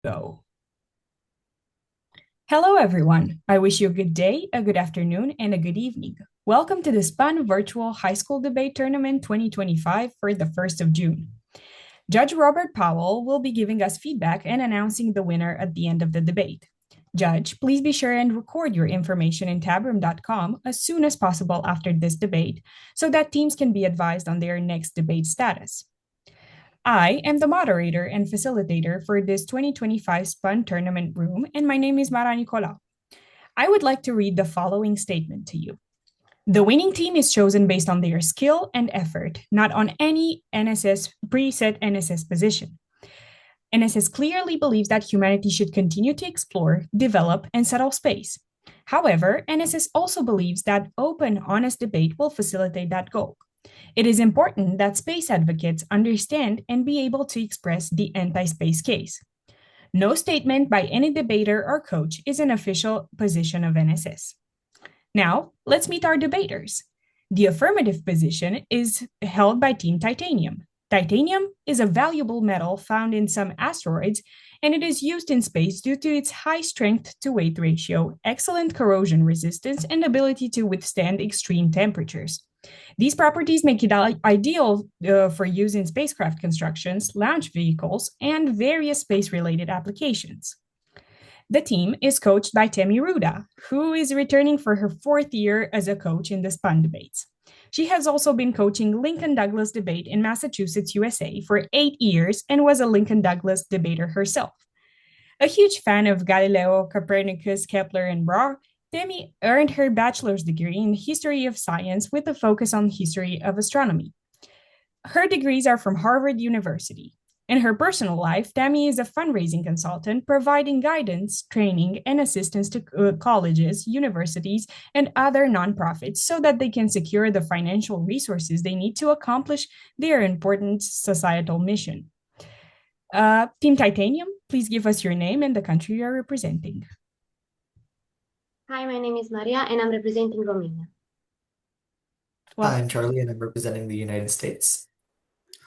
Go. Hello, everyone. I wish you a good day, a good afternoon, and a good evening. Welcome to the spUN Virtual High School Debate Tournament 2025 for the 1st of June. Judge Robert Powell will be giving us feedback and announcing the winner at the end of the debate. Judge, please be sure and record your information in tabroom.com as soon as possible after this debate so that teams can be advised on their next debate status. I am the moderator and facilitator for this 2025 spUN tournament room, and my name is Mara Nicolau. I would like to read the following statement to you. The winning team is chosen based on their skill and effort, not on any preset NSS position. NSS clearly believes that humanity should continue to explore, develop, and settle space. However, NSS also believes that open, honest debate will facilitate that goal. It is important that space advocates understand and be able to express the anti-space case. No statement by any debater or coach is an official position of NSS. Now, let's meet our debaters. The affirmative position is held by Team Titanium. Titanium is a valuable metal found in some asteroids, and it is used in space due to its high strength-to-weight ratio, excellent corrosion resistance, and ability to withstand extreme temperatures. These properties make it ideal for use in spacecraft constructions, launch vehicles, and various space-related applications. The team is coached by Temi Ruda, who is returning for her 4th year as a coach in the spUN debates. She has also been coaching Lincoln Douglas debate in Massachusetts, USA for 8 years and was a Lincoln Douglas debater herself. A huge fan of Galileo, Copernicus, Kepler, and Bohr, Temi earned her bachelor's degree in history of science with a focus on history of astronomy. Her degrees are from Harvard University. In her personal life, Tami is a fundraising consultant, providing guidance, training, and assistance to colleges, universities, and other nonprofits so that they can secure the financial resources they need to accomplish their important societal mission. Team Titanium, please give us your name and the country you are representing. Hi, my name is Maria, and I'm representing Romania. Well, Hi, I'm Charlie, and I'm representing the United States.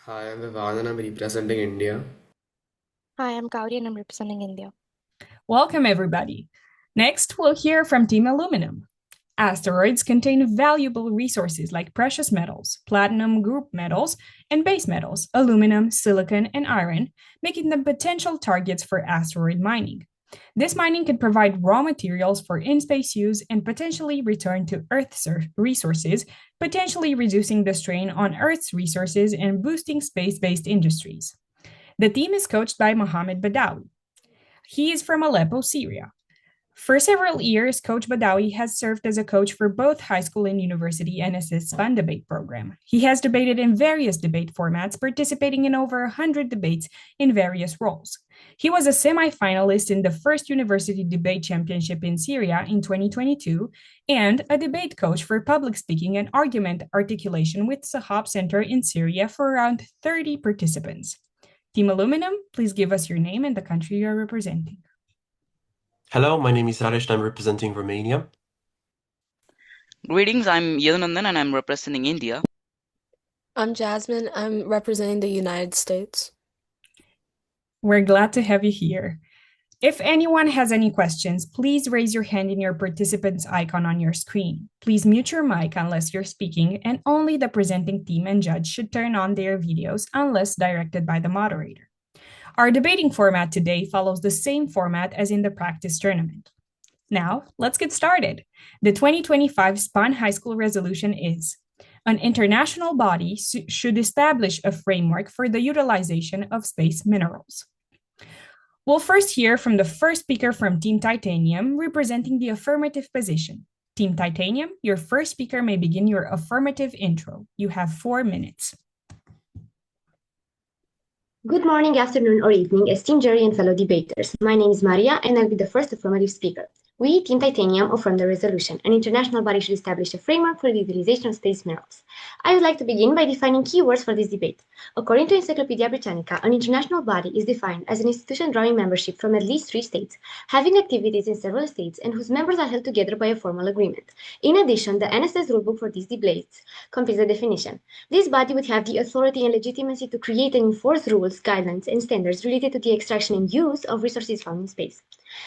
Hi, I'm Vivad and I'm representing India. Hi, I'm Gauri and I'm representing India. welcome, everybody. Next, we'll hear from Team Aluminum. Asteroids contain valuable resources like precious metals, platinum group metals, and base metals, aluminum, silicon, and iron, making them potential targets for asteroid mining. This mining could provide raw materials for in-space use and potentially return to Earth's resources, potentially reducing the strain on Earth's resources and boosting space-based industries. The team is coached by Mohammed Badawi. He is from Aleppo, Syria. For several years, Coach Badawi has served as a coach for both high school and university NSS spUN debate program. He has debated in various debate formats, participating in over 100 debates in various roles. He was a semi-finalist in the first University Debate Championship in Syria in 2022 and a debate coach for public speaking and argument articulation with Sahab Center in Syria for around 30 participants. Team Aluminum, please give us your name and the country you are representing. Hello, my name is Aresh and I'm representing Romania. Greetings, I'm Yadunandan and I'm representing India. I'm Jasmine. I'm representing the United States. We're glad to have you here. If anyone has any questions, please raise your hand in your participants icon on your screen. Please mute your mic unless you're speaking, and only the presenting team and judge should turn on their videos unless directed by the moderator. Our debating format today follows the same format as in the practice tournament. Now, let's get started. The 2025 spUN High School resolution is: an international body should establish a framework for the utilization of space minerals. We'll first hear from the first speaker from Team Titanium, representing the affirmative position. Team Titanium, your first speaker may begin your affirmative intro. You have 4 minutes. Good morning, afternoon, or evening, esteemed jury and fellow debaters. My name is Maria, and I'll be the first affirmative speaker. We, Team Titanium, affirm the resolution. An international body should establish a framework for the utilization of space minerals. I would like to begin by defining keywords for this debate. According to Encyclopedia Britannica, an international body is defined as an institution drawing membership from at least 3 states, having activities in several states, and whose members are held together by a formal agreement. In addition, the NSS rulebook for these debates completes the definition. This body would have the authority and legitimacy to create and enforce rules, guidelines, and standards related to the extraction and use of resources found in space.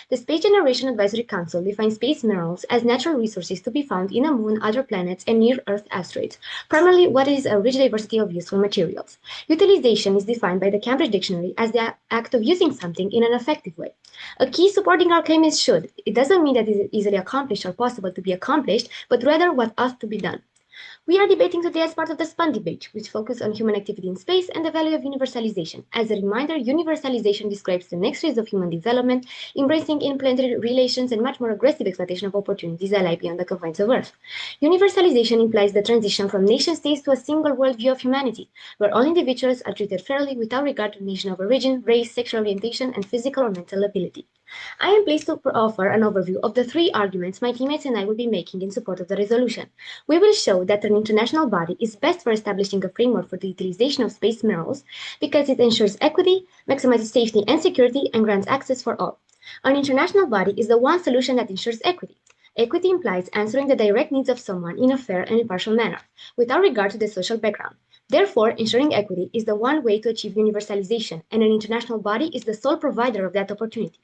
The Space Generation Advisory Council defines space minerals as natural resources to be found in the Moon, other planets, and near-Earth asteroids, primarily what is a rich diversity of useful materials. Utilization is defined by the Cambridge Dictionary as the act of using something in an effective way. A key supporting our claim is should. It doesn't mean that it is easily accomplished or possible to be accomplished, but rather what ought to be done. We are debating today as part of the spUN debate, which focuses on human activity in space and the value of universalization. As a reminder, universalization describes the next phase of human development, embracing interplanetary relations and much more aggressive exploitation of opportunities that lie beyond the confines of Earth. Universalization implies the transition from nation-states to a single worldview of humanity, where all individuals are treated fairly without regard to nation of origin, race, sexual orientation, and physical or mental ability. I am pleased to offer an overview of the 3 arguments my teammates and I will be making in support of the resolution. We will show that an international body is best for establishing a framework for the utilization of space minerals because it ensures equity, maximizes safety and security, and grants access for all. An international body is the one solution that ensures equity. Equity implies answering the direct needs of someone in a fair and impartial manner, without regard to their social background. Therefore, ensuring equity is the one way to achieve universalization, and an international body is the sole provider of that opportunity.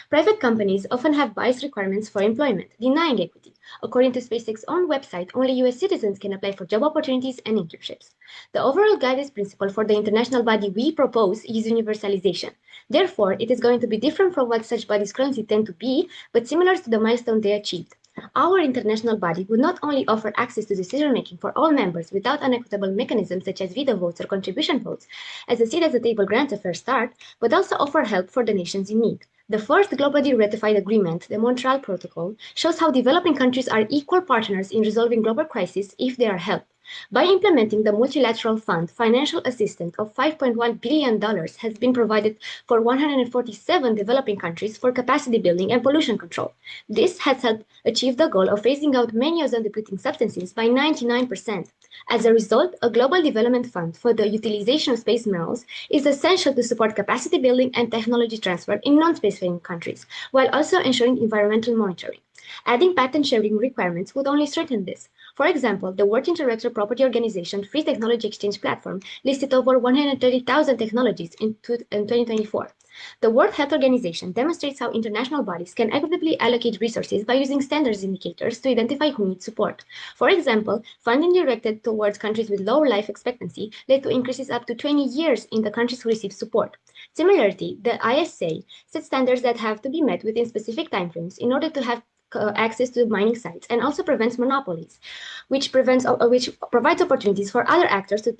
Private companies often have biased requirements for employment, denying equity. According to SpaceX's own website, only US citizens can apply for job opportunities and internships. The overall guidance principle for the international body we propose is universalization. Therefore, it is going to be different from what such bodies currently tend to be, but similar to the milestone they achieved. Our international body would not only offer access to decision-making for all members without unequitable mechanisms such as veto votes or contribution votes, as a seat at the table grants a fair start, but also offer help for the nations in need. The first globally ratified agreement, the Montreal Protocol, shows how developing countries are equal partners in resolving global crises if they are helped. By implementing the Multilateral Fund, financial assistance of $5.1 billion has been provided for 147 developing countries for capacity building and pollution control. This has helped achieve the goal of phasing out many ozone-depleting substances by 99%. As a result, a global development fund for the utilization of space minerals is essential to support capacity building and technology transfer in non-spacefaring countries, while also ensuring environmental monitoring. Adding patent sharing requirements would only strengthen this. For example, the World Intellectual Property Organization Free Technology Exchange Platform listed over 130,000 technologies in 2024. The World Health Organization demonstrates how international bodies can equitably allocate resources by using standards indicators to identify who needs support. For example, funding directed towards countries with low life expectancy led to increases up to 20 years in the countries who receive support. Similarly, the ISA sets standards that have to be met within specific timeframes in order to have access to mining sites and also prevents monopolies, which provides opportunities for other actors to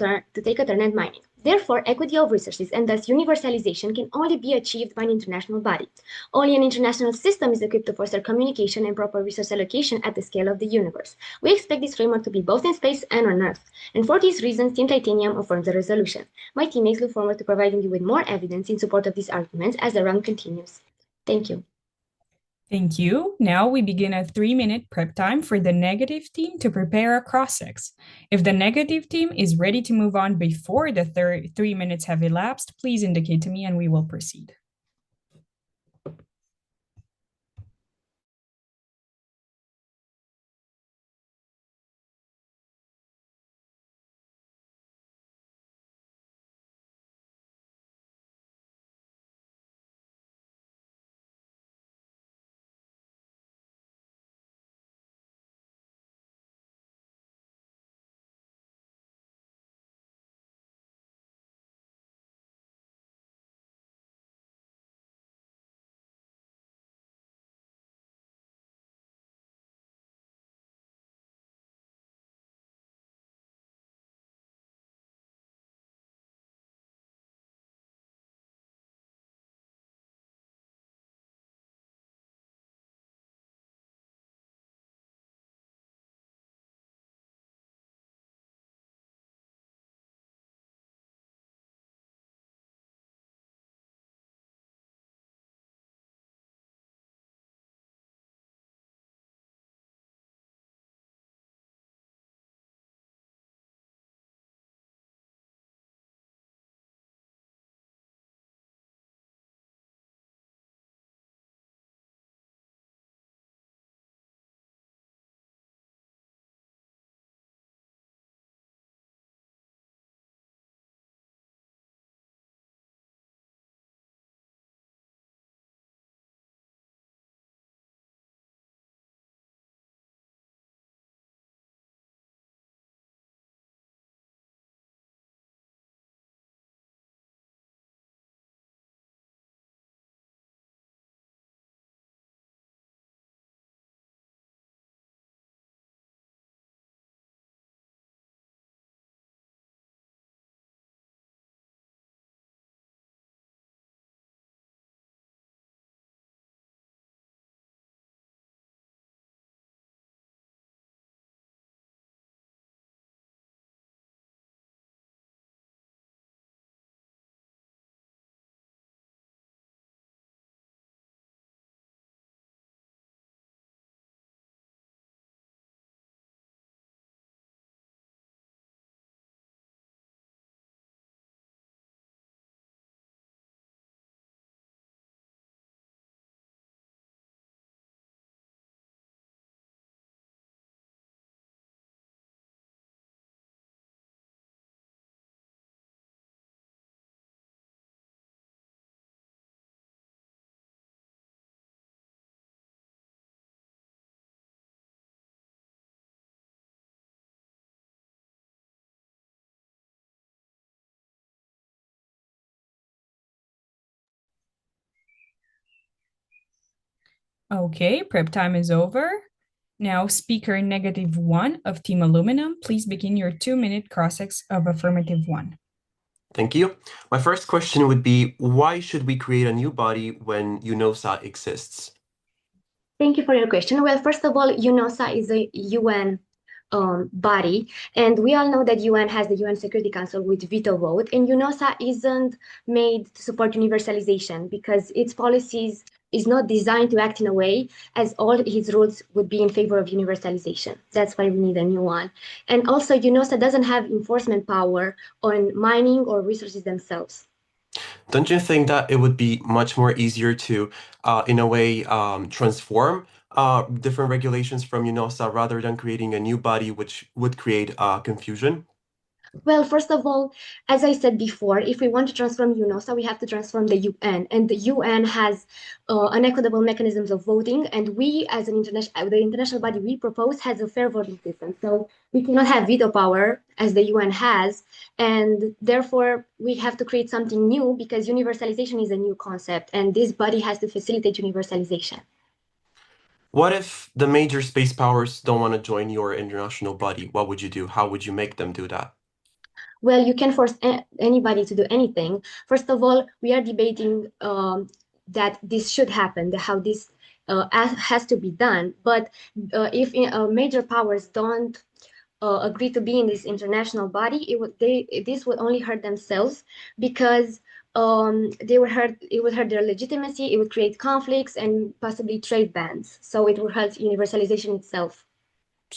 take a turn at mining. Therefore, equity of resources and thus universalization can only be achieved by an international body. Only an international system is equipped to foster communication and proper resource allocation at the scale of the universe. We expect this framework to be both in space and on Earth. And for these reasons, Team Titanium affirms the resolution. My teammates look forward to providing you with more evidence in support of these arguments as the round continues. Thank you. Thank you. Now we begin a 3-minute prep time for the negative team to prepare a cross-sex. If the negative team is ready to move on before the 3 minutes have elapsed, please indicate to me and we will proceed. Okay, prep time is over. Now, speaker -1 of Team Aluminum, please begin your 2-minute cross-ex of affirmative 1. Thank you. My first question would be, why should we create a new body when UNOSA exists? Thank you for your question. Well, first of all, UNOSA is a UN body, and we all know that UN has the UN Security Council with veto vote, and UNOSA isn't made to support universalization because its policies is not designed to act in a way as all its rules would be in favor of universalization. That's why we need a new one. And also, UNOSA doesn't have enforcement power on mining or resources themselves. Don't you think that it would be much more easier to, in a way, transform different regulations from UNOSA rather than creating a new body which would create confusion? Well, first of all, as I said before, if we want to transform UNOSA, we have to transform the UN, and the UN has unequitable mechanisms of voting, and we, as the international body we propose, has a fair voting system. So we cannot have veto power as the UN has, and therefore we have to create something new because universalization is a new concept, and this body has to facilitate universalization. What if the major space powers don't want to join your international body? What would you do? How would you make them do that? Well, you can force anybody to do anything. First of all, we are debating that this should happen, how this has to be done. But if major powers don't agree to be in this international body, this would only hurt themselves because it would hurt their legitimacy. It would create conflicts and possibly trade bans. So it would hurt universalization itself.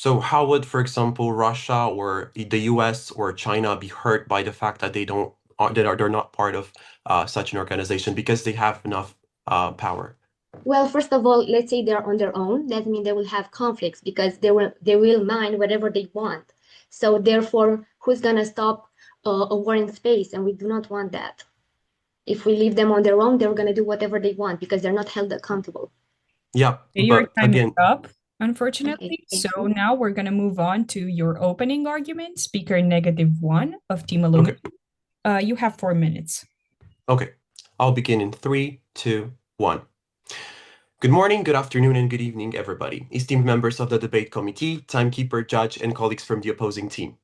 So how would, for example, Russia or the US or China be hurt by the fact that they're not part of such an organization because they have enough power? Well, first of all, let's say they're on their own. That means they will have conflicts because they will mine whatever they want. So therefore, who's gonna stop a war in space? And we do not want that. If we leave them on their own, they're gonna do whatever they want because they're not held accountable. Yeah, Your but time is again, up, unfortunately. Okay, thank So you. now we're going to move on to your opening argument, speaker -1 of Team Aluminum. okay, You have 4 minutes. okay. I'll begin in 3, 2, 1. Good morning, good afternoon, and good evening, everybody. Esteemed members of the debate committee, timekeeper, judge, and colleagues from the opposing team.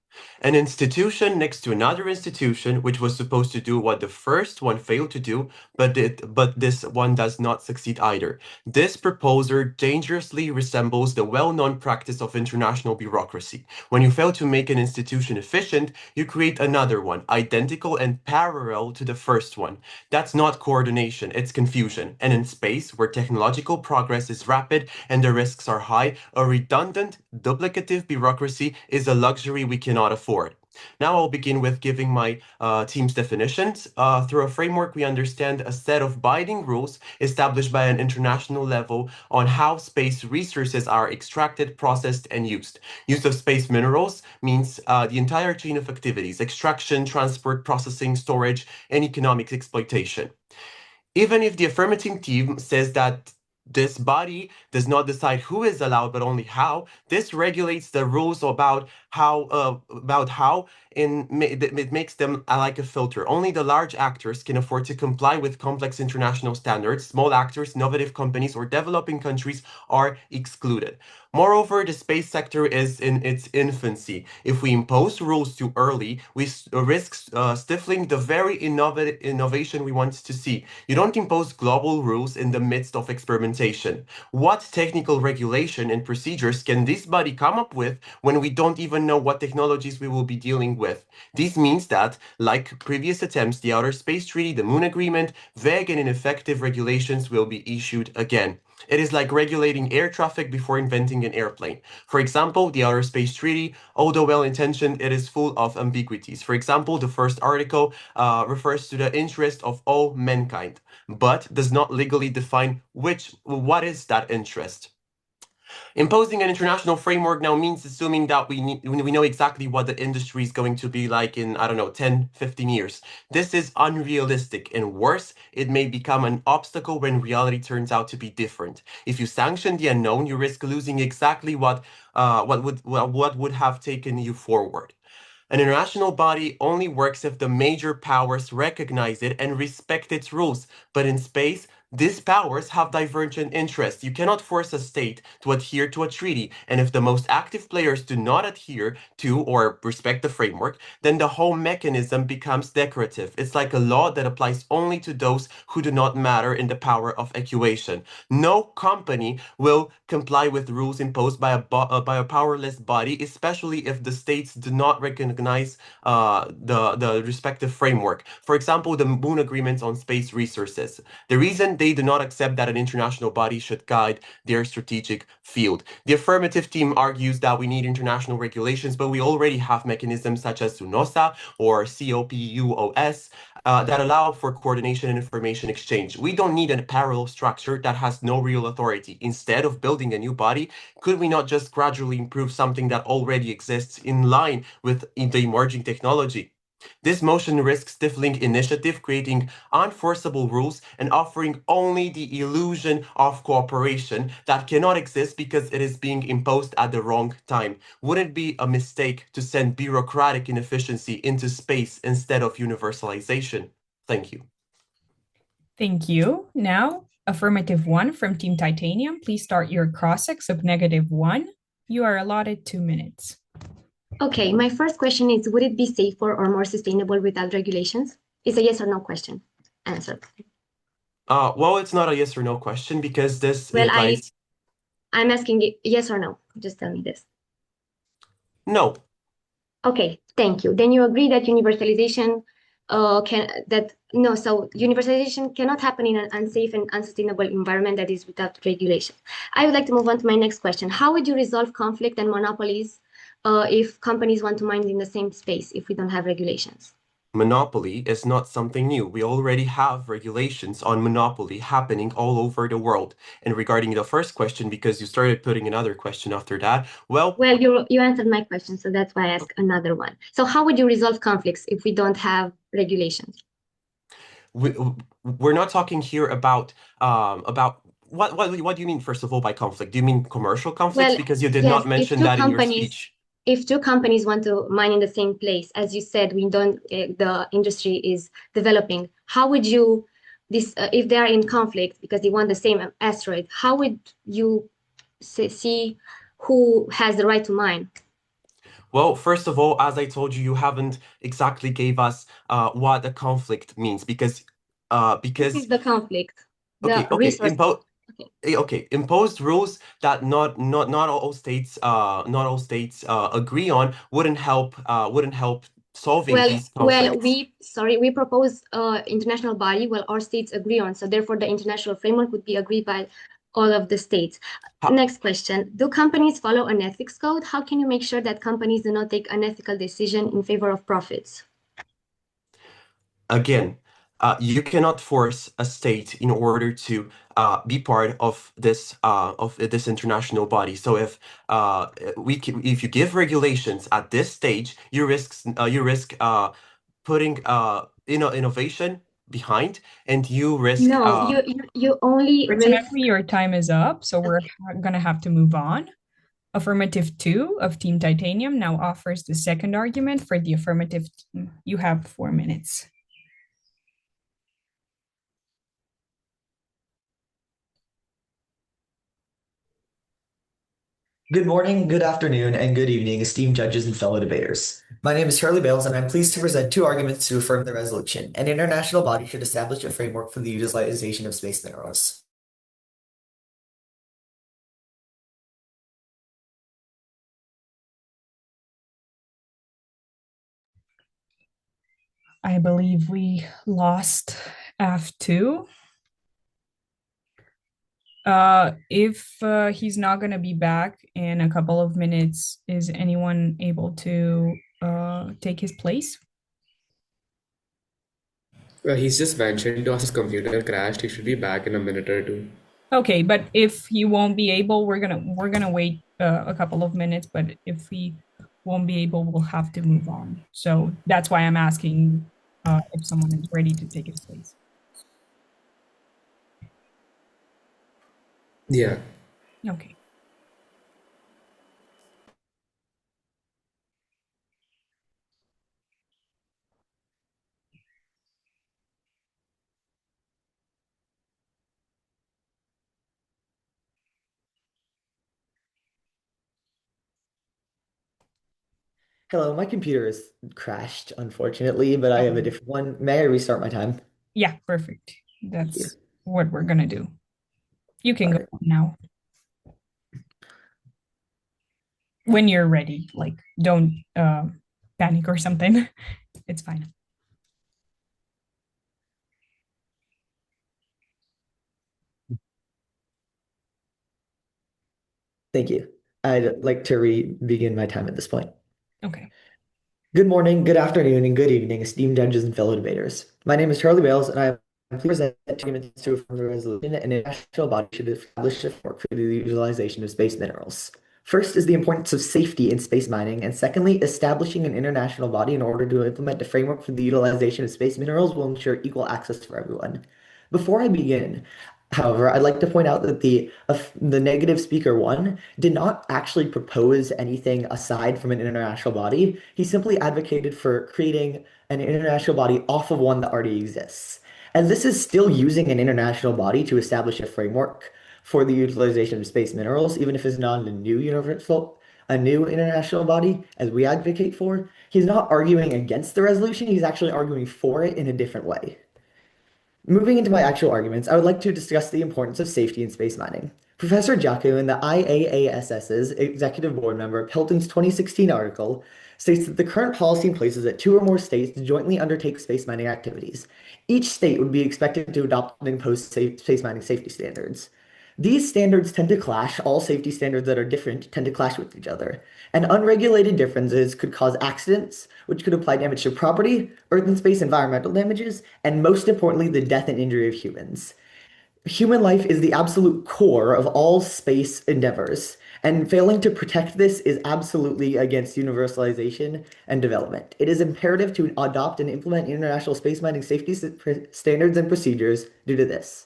An institution next to another institution, which was supposed to do what the first one failed to do, but this one does not succeed either. This proposer dangerously resembles the well-known practice of international bureaucracy. When you fail to make an institution efficient, you create another one, identical and parallel to the first one. That's not coordination, it's confusion. And in space, where technological progress is rapid and the risks are high, a redundant, duplicative bureaucracy is a luxury we cannot afford. Now I'll begin with giving my team's definitions. Through a framework, we understand a set of binding rules established by an international level on how space resources are extracted, processed, and used. Use of space minerals means the entire chain of activities: extraction, transport, processing, storage, and economic exploitation. Even if the affirmative team says that this body does not decide who is allowed but only how, this regulates the rules about how it makes them like a filter. Only the large actors can afford to comply with complex international standards. Small actors, innovative companies, or developing countries are excluded. Moreover, the space sector is in its infancy. If we impose rules too early, we risk stifling the very innovation we want to see. You don't impose global rules in the midst of experimentation. What technical regulation and procedures can this body come up with when we don't even know what technologies we will be dealing with? This means that, like previous attempts, the Outer Space Treaty, the Moon Agreement, vague and ineffective regulations will be issued again. It is like regulating air traffic before inventing an airplane. For example, the Outer Space Treaty, although well-intentioned, it is full of ambiguities. For example, the first article refers to the interest of all mankind, but does not legally define what is that interest. Imposing an international framework now means assuming that we know exactly what the industry is going to be like in, I don't know, 10, 15 years. This is unrealistic, and worse, it may become an obstacle when reality turns out to be different. If you sanction the unknown, you risk losing exactly what would have taken you forward. An international body only works if the major powers recognize it and respect its rules. But in space, These powers have divergent interests. You cannot force a state to adhere to a treaty, and if the most active players do not adhere to or respect the framework, then the whole mechanism becomes decorative. It's like a law that applies only to those who do not matter in the power of equation. No company will comply with rules imposed by a powerless body, especially if the states do not recognize the respective framework. For example, the Moon Agreements on Space Resources. The reason they do not accept that an international body should guide their strategic field. The affirmative team argues that we need international regulations, but we already have mechanisms such as SUNOSA or COPUOS that allow for coordination and information exchange. We don't need a parallel structure that has no real authority. Instead of building a new body, could we not just gradually improve something that already exists in line with the emerging technology? This motion risks stifling initiative, creating unforceable rules, and offering only the illusion of cooperation that cannot exist because it is being imposed at the wrong time. Wouldn't it be a mistake to send bureaucratic inefficiency into space instead of universalization? Thank you. Thank you. Now, affirmative 1 from Team Titanium. Please start your cross-ex of -1. You are allotted 2 minutes. Okay, my first question is, would it be safer or more sustainable without regulations? It's a yes or no question. Answer. Well, it's not a yes or no question because this Well, implies I'm asking it yes or no. Just tell me this. no. Okay, thank you. Then you agree that universalization so universalization cannot happen in an unsafe and unsustainable environment that is without regulation. I would like to move on to my next question. How would you resolve conflict and monopolies if companies want to mine in the same space if we don't have regulations? Monopoly is not something new. We already have regulations on monopoly happening all over the world. And regarding the first question, because you started putting another question after that, well, you answered my question, so that's why I asked another one. So how would you resolve conflicts if we don't have regulations? we're not talking here about what do you mean, first of all, by conflict? Do you mean commercial conflicts? Well, Because you did yes, not mention that in your speech. if two companies want to mine in the same place, as you said, we don't, the industry is developing. How would you, if they are in conflict because they want the same asteroid, how would you see who has the right to mine? Well, first of all, as I told you, you haven't exactly gave us what a conflict means because This is the conflict, the okay, resource. okay, imposed rules that not all states agree on wouldn't help solving these conflicts. We propose international body. Well, our states agree on, so therefore the international framework would be agreed by all of the states. Next question: do companies follow an ethics code? How can you make sure that companies do not take unethical decision in favor of profits? Again, you cannot force a state in order to be part of this international body. So if you give regulations at this stage, you risk putting innovation behind, and you risk. No, you only Unfortunately, your time is up, so we're gonna have to move on. Affirmative 2 of Team Titanium now offers the second argument for the affirmative team. You have 4 minutes. Good morning, good afternoon, and good evening, esteemed judges and fellow debaters. My name is Charlie Bales, and I'm pleased to present two arguments to affirm the resolution. An international body should establish a framework for the utilization of space minerals. I believe we lost F2. If he's not going to be back in a couple of minutes, is anyone able to take his place? He's just mentioned to us his computer crashed. He should be back in a minute or two. Okay, but if he won't be able, we're gonna wait a couple of minutes. But if he won't be able, we'll have to move on. So that's why I'm asking if someone is ready to take his place. Yeah. Okay. Hello, my computer is crashed, unfortunately, but I have a different one. May I restart my time? Yeah, perfect. Thank you. That's what we're gonna do. You can All go right. now when you're ready. Like, don't panic or something. It's fine. Thank you. I'd like to begin my time at this point. Okay. Good morning, good afternoon, and good evening, esteemed judges and fellow debaters. My name is Charlie Bales, and I am pleased to present arguments to affirm the resolution and international body should establish a framework for the utilization of space minerals. First is the importance of safety in space mining, and secondly, establishing an international body in order to implement a framework for the utilization of space minerals will ensure equal access for everyone. Before I begin, however, I'd like to point out that the negative speaker one did not actually propose anything aside from an international body. He simply advocated for creating an international body off of one that already exists. And this is still using an international body to establish a framework for the utilization of space minerals, even if it's not a new international body, as we advocate for. He's not arguing against the resolution, he's actually arguing for it in a different way. Moving into my actual arguments, I would like to discuss the importance of safety in space mining. Professor Jaku in the IAASS's executive board member Pelton's 2016 article states that the current policy in place is that two or more states jointly undertake space mining activities. Each state would be expected to adopt and impose space mining safety standards. These standards tend to clash. All safety standards that are different tend to clash with each other. And unregulated differences could cause accidents, which could apply damage to property, earth and space environmental damages, and most importantly, the death and injury of humans. Human life is the absolute core of all space endeavors, and failing to protect this is absolutely against universalization and development. It is imperative to adopt and implement international space mining safety standards and procedures due to this.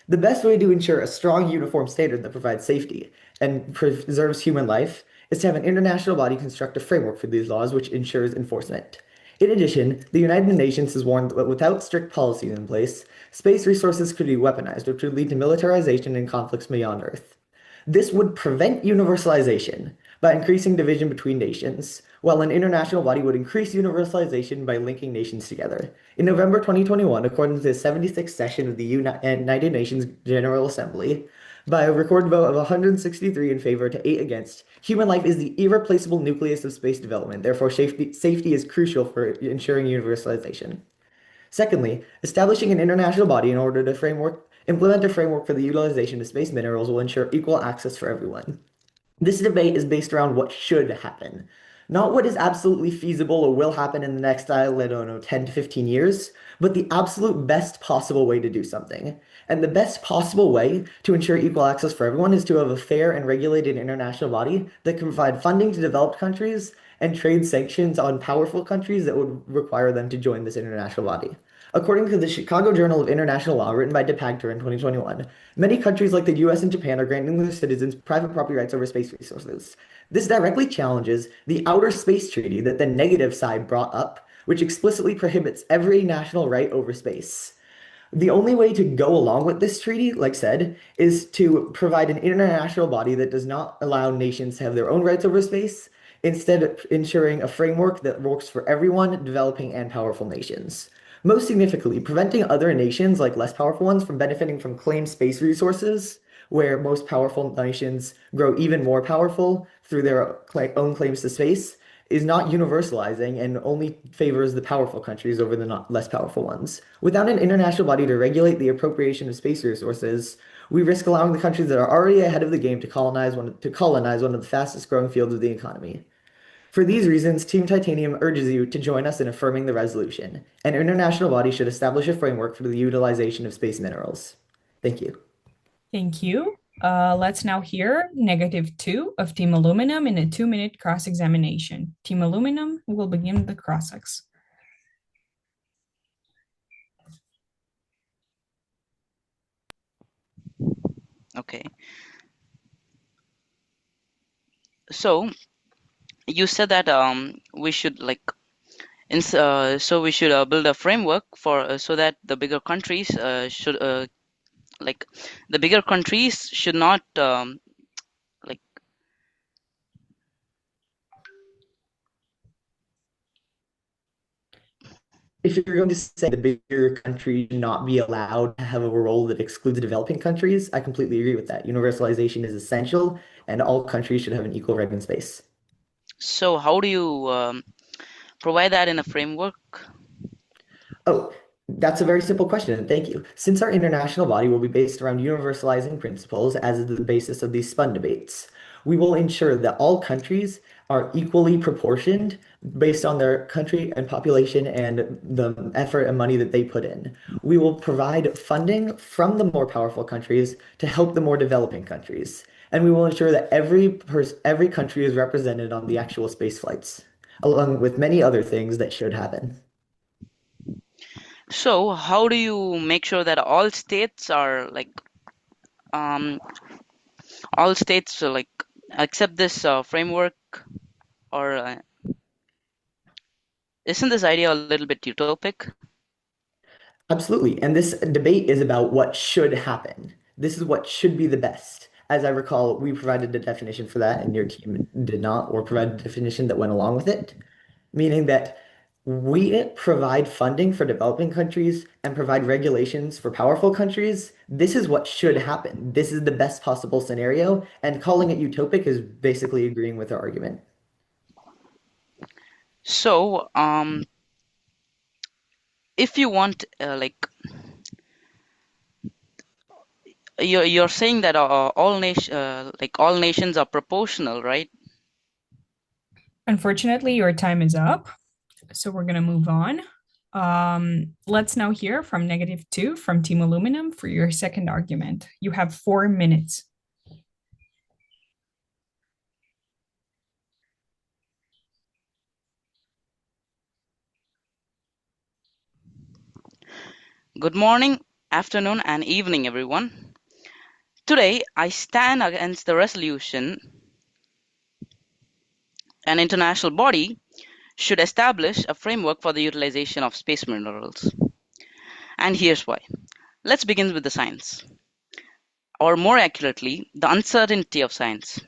The best way to ensure a strong, uniform standard that provides safety and preserves human life is to have an international body construct a framework for these laws which ensures enforcement. In addition, the United Nations has warned that without strict policies in place, space resources could be weaponized, which would lead to militarization and conflicts beyond Earth. This would prevent universalization by increasing division between nations, while an international body would increase universalization by linking nations together. In November 2021, according to the 76th session of the United Nations General Assembly, by a recorded vote of 163 in favor to 8 against, human life is the irreplaceable nucleus of space development. Therefore, safety is crucial for ensuring universalization. Secondly, establishing an international body in order to implement a framework for the utilization of space minerals will ensure equal access for everyone. This debate is based around what should happen, not what is absolutely feasible or will happen in the next, I don't know, 10 to 15 years, but the absolute best possible way to do something. And the best possible way to ensure equal access for everyone is to have a fair and regulated international body that can provide funding to developed countries and trade sanctions on powerful countries that would require them to join this international body. According to the Chicago Journal of International Law, written by DePagter in 2021, many countries like the US and Japan are granting their citizens private property rights over space resources. This directly challenges the Outer Space Treaty that the negative side brought up, which explicitly prohibits every national right over space. The only way to go along with this treaty, like said, is to provide an international body that does not allow nations to have their own rights over space, instead ensuring a framework that works for everyone, developing and powerful nations. Most significantly, preventing other nations, like less powerful ones, from benefiting from claimed space resources, where most powerful nations grow even more powerful through their own claims to space, is not universalizing and only favors the powerful countries over the not less powerful ones. Without an international body to regulate the appropriation of space resources, we risk allowing the countries that are already ahead of the game to colonize one of the fastest growing fields of the economy. For these reasons, Team Titanium urges you to join us in affirming the resolution. An international body should establish a framework for the utilization of space minerals. Thank you. Thank you. Let's now hear -2 of Team Aluminum in a 2-minute cross-examination. Team Aluminum will begin the cross-ex. Okay. So you said that we should so we should build a framework for so that the bigger countries should like the bigger countries should not like if you're going to say the bigger countries should not be allowed to have a role that excludes developing countries, I completely agree with that. Universalization is essential, and all countries should have an equal right in space. So, how do you provide that in a framework? Oh, that's a very simple question. Thank you. Since our international body will be based around universalizing principles as is the basis of these spun debates, we will ensure that all countries are equally proportioned based on their country and population and the effort and money that they put in. We will provide funding from the more powerful countries to help the more developing countries. And we will ensure that every country is represented on the actual space flights, along with many other things that should happen. So, how do you make sure that all states are like um, accept this framework, or isn't this idea a little bit utopic? Absolutely. And this debate is about what should happen. This is what should be the best. As I recall, we provided a definition for that, and your team did not, or provide a definition that went along with it, meaning that we provide funding for developing countries and provide regulations for powerful countries. This is what should happen. This is the best possible scenario, and calling it utopic is basically agreeing with our argument. So, if you want, you're saying that all nations are proportional, right? Unfortunately, your time is up, so we're going to move on. Let's now hear from -2 from Team Aluminum for your second argument. You have 4 minutes. Good morning, afternoon, and evening, everyone. Today, I stand against the resolution an international body should establish a framework for the utilization of space minerals. And here's why. Let's begin with the science, or more accurately, the uncertainty of science.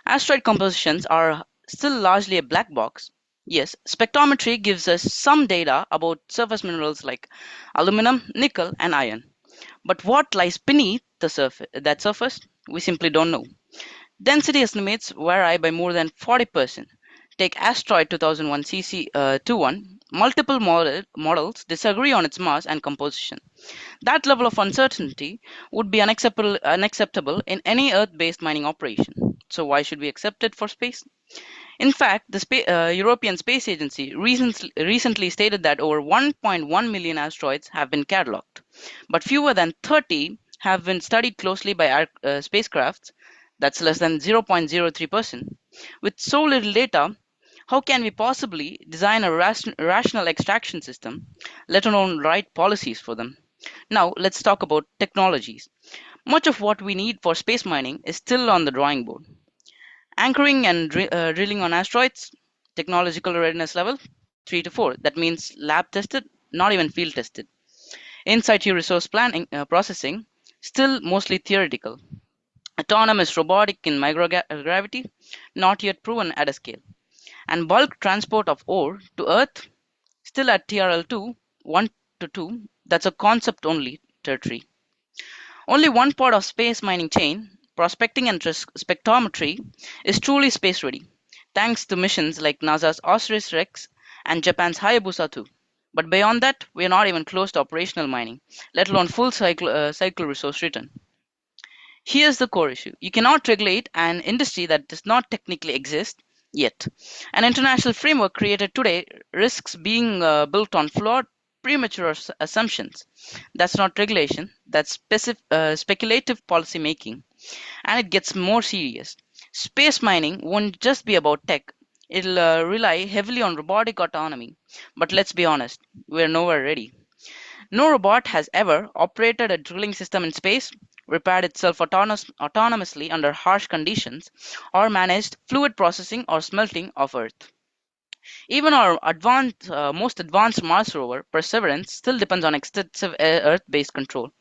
Asteroid compositions are still largely a black box. Yes, spectrometry gives us some data about surface minerals like aluminum, nickel, and iron. But what lies beneath that surface? We simply don't know. Density estimates vary by more than 40%. Take asteroid 2001 CC21. Multiple models disagree on its mass and composition. That level of uncertainty would be unacceptable in any Earth-based mining operation. So why should we accept it for space? In fact, the European Space Agency recently stated that over 1.1 million asteroids have been catalogued, but fewer than 30 have been studied closely by spacecrafts. That's less than 0.03%. With so little data, how can we possibly design a rational extraction system, let alone write policies for them? Now, let's talk about technologies. Much of what we need for space mining is still on the drawing board. Anchoring and drilling on asteroids, technological readiness level 3 to 4. That means lab tested, not even field tested. In situ resource planning processing, still mostly theoretical. Autonomous robotic in microgravity, not yet proven at a scale. And bulk transport of ore to Earth, still at TRL 1 to 2, that's a concept only territory. Only one part of space mining chain, prospecting and spectrometry, is truly space ready, thanks to missions like NASA's OSIRIS-REx and Japan's Hayabusa 2. But beyond that, we are not even close to operational mining, let alone full cycle resource return. Here's the core issue. You cannot regulate an industry that does not technically exist yet. An international framework created today risks being built on flawed, premature assumptions. That's not regulation, that's speculative policy making. And it gets more serious. Space mining won't just be about tech, it'll rely heavily on robotic autonomy. But let's be honest, we're nowhere ready. No robot has ever operated a drilling system in space, repaired itself autonomously under harsh conditions, or managed fluid processing or smelting of Earth. Even our most advanced Mars rover, Perseverance, still depends on extensive Earth-based control.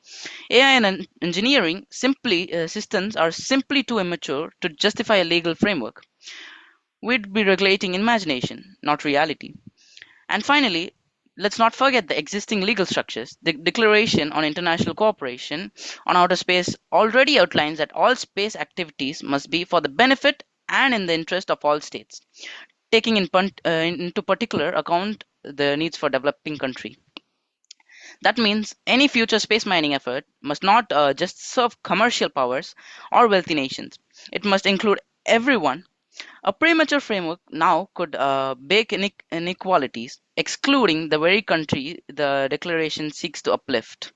AI and engineering systems are simply too immature to justify a legal framework. We'd be regulating imagination, not reality. And finally, Let's not forget the existing legal structures. The Declaration on International Cooperation on Outer Space already outlines that all space activities must be for the benefit and in the interest of all states, taking into particular account the needs for developing country. That means any future space mining effort must not just serve commercial powers or wealthy nations. It must include everyone. A premature framework now could bake inequalities, excluding the very country the declaration seeks to uplift.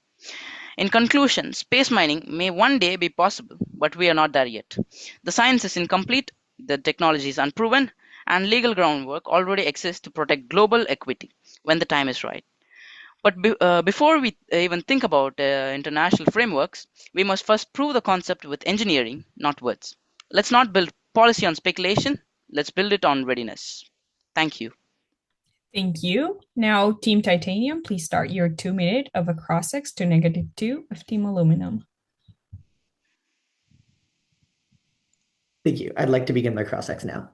In conclusion, space mining may one day be possible, but we are not there yet. The science is incomplete, the technology is unproven, and legal groundwork already exists to protect global equity when the time is right. But before we even think about international frameworks, we must first prove the concept with engineering, not words. Let's not build policy on speculation, let's build it on readiness. Thank you. Thank you. Now, Team Titanium, please start your 2 minute of a cross-X to -2 of Team Aluminum. Thank you. I'd like to begin my cross-X now.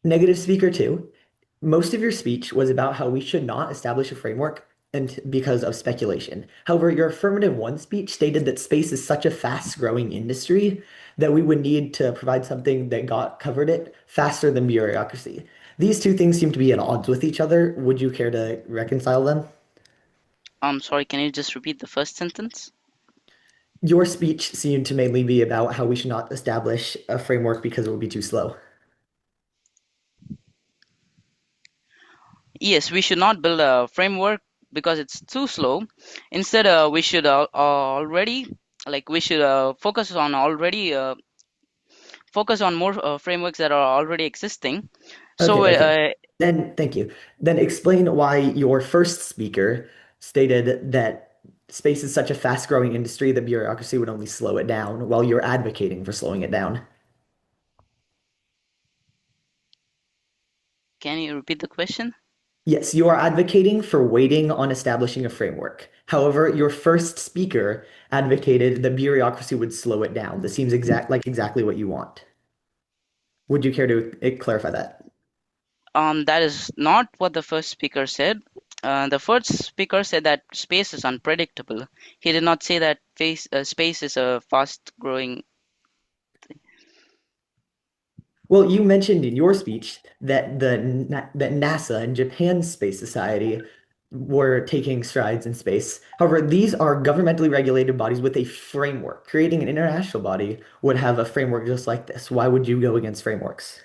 Negative speaker 2, most of your speech was about how we should not establish a framework and because of speculation. However, your affirmative 1 speech stated that space is such a fast-growing industry that we would need to provide something that covered it faster than bureaucracy. These two things seem to be at odds with each other. Would you care to reconcile them? I'm sorry, can you just repeat the first sentence? Your speech seemed to mainly be about how we should not establish a framework because it would be too slow. Yes, we should not build a framework because it's too slow. Instead, we should already we should focus on more frameworks that are already existing. So Okay. Then thank you. Then explain why your first speaker stated that space is such a fast-growing industry that bureaucracy would only slow it down while you're advocating for slowing it down. can you repeat the question? Yes, you are advocating for waiting on establishing a framework. However, your first speaker advocated that bureaucracy would slow it down. This seems exactly what you want. Would you care to clarify that? That is not what the first speaker said. The first speaker said that space is unpredictable. He did not say that space is a fast-growing. Well, you mentioned in your speech that that NASA and Japan's Space Society were taking strides in space. However, these are governmentally regulated bodies with a framework. Creating an international body would have a framework just like this. Why would you go against frameworks?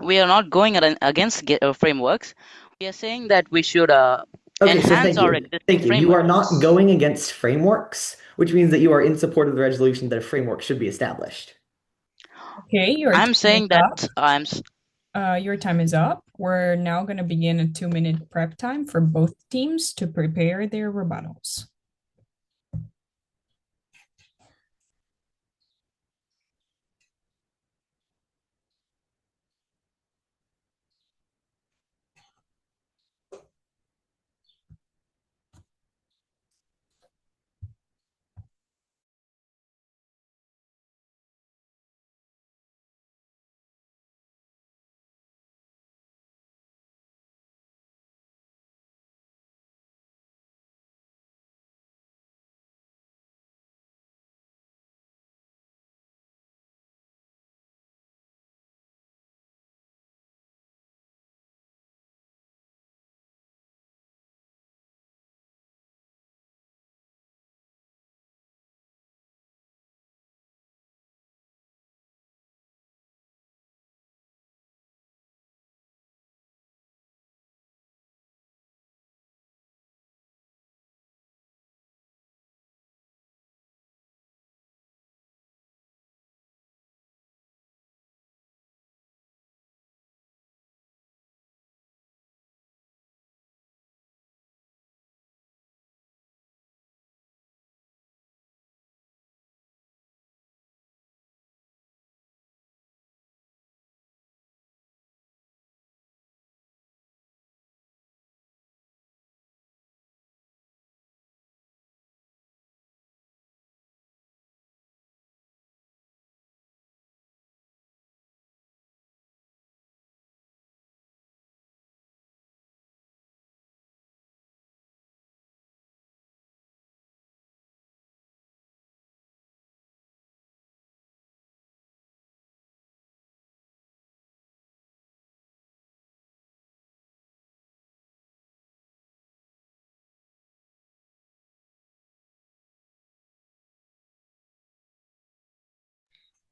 We are not going against frameworks. We are saying that we should Okay, so enhance thank our you. existing Thank you. You are not frameworks. going against frameworks, which means that you are in support of the resolution that a framework should be established. Okay, your I'm time is saying that up. Your time is up. We're now going to begin a 2 minute prep time for both teams to prepare their rebuttals.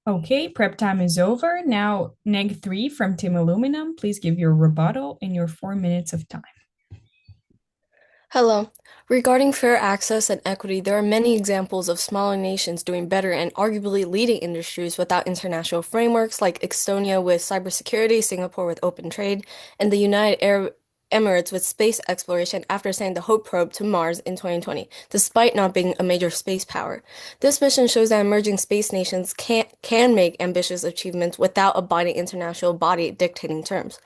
Okay, prep time is over. Now, Neg 3 from Team Aluminum, please give your rebuttal in your 4 minutes of time. Hello. Regarding fair access and equity, there are many examples of smaller nations doing better and arguably leading industries without international frameworks, like Estonia with cybersecurity, Singapore with open trade, and the United Arab Emirates with space exploration after sending the Hope probe to Mars in 2020, despite not being a major space power. This mission shows that emerging space nations can make ambitious achievements without a binding international body dictating terms.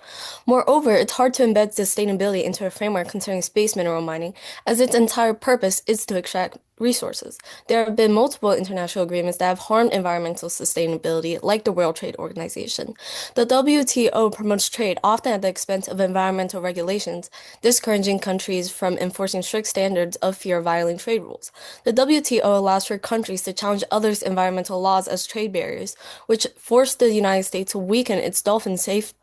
Moreover, it's hard to embed sustainability into a framework concerning space mineral mining, as its entire purpose is to extract resources. There have been multiple international agreements that have harmed environmental sustainability, like the World Trade Organization. The WTO promotes trade, often at the expense of environmental regulations, discouraging countries from enforcing strict standards of fear of violating trade rules. The WTO allows for countries to challenge others' environmental laws as trade barriers, which forced the United States to weaken its dolphin safe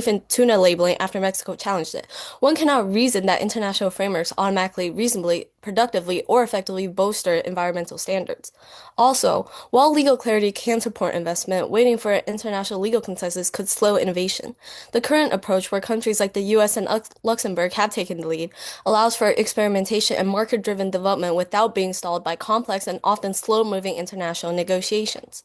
and tuna labeling after Mexico challenged it. One cannot reason that international frameworks automatically, reasonably, productively, or effectively bolster environmental standards. Also, while legal clarity can support investment, waiting for an international legal consensus could slow innovation. The current approach, where countries like the US and Luxembourg have taken the lead, allows for experimentation and market-driven development without being stalled by complex and often slow-moving international negotiations.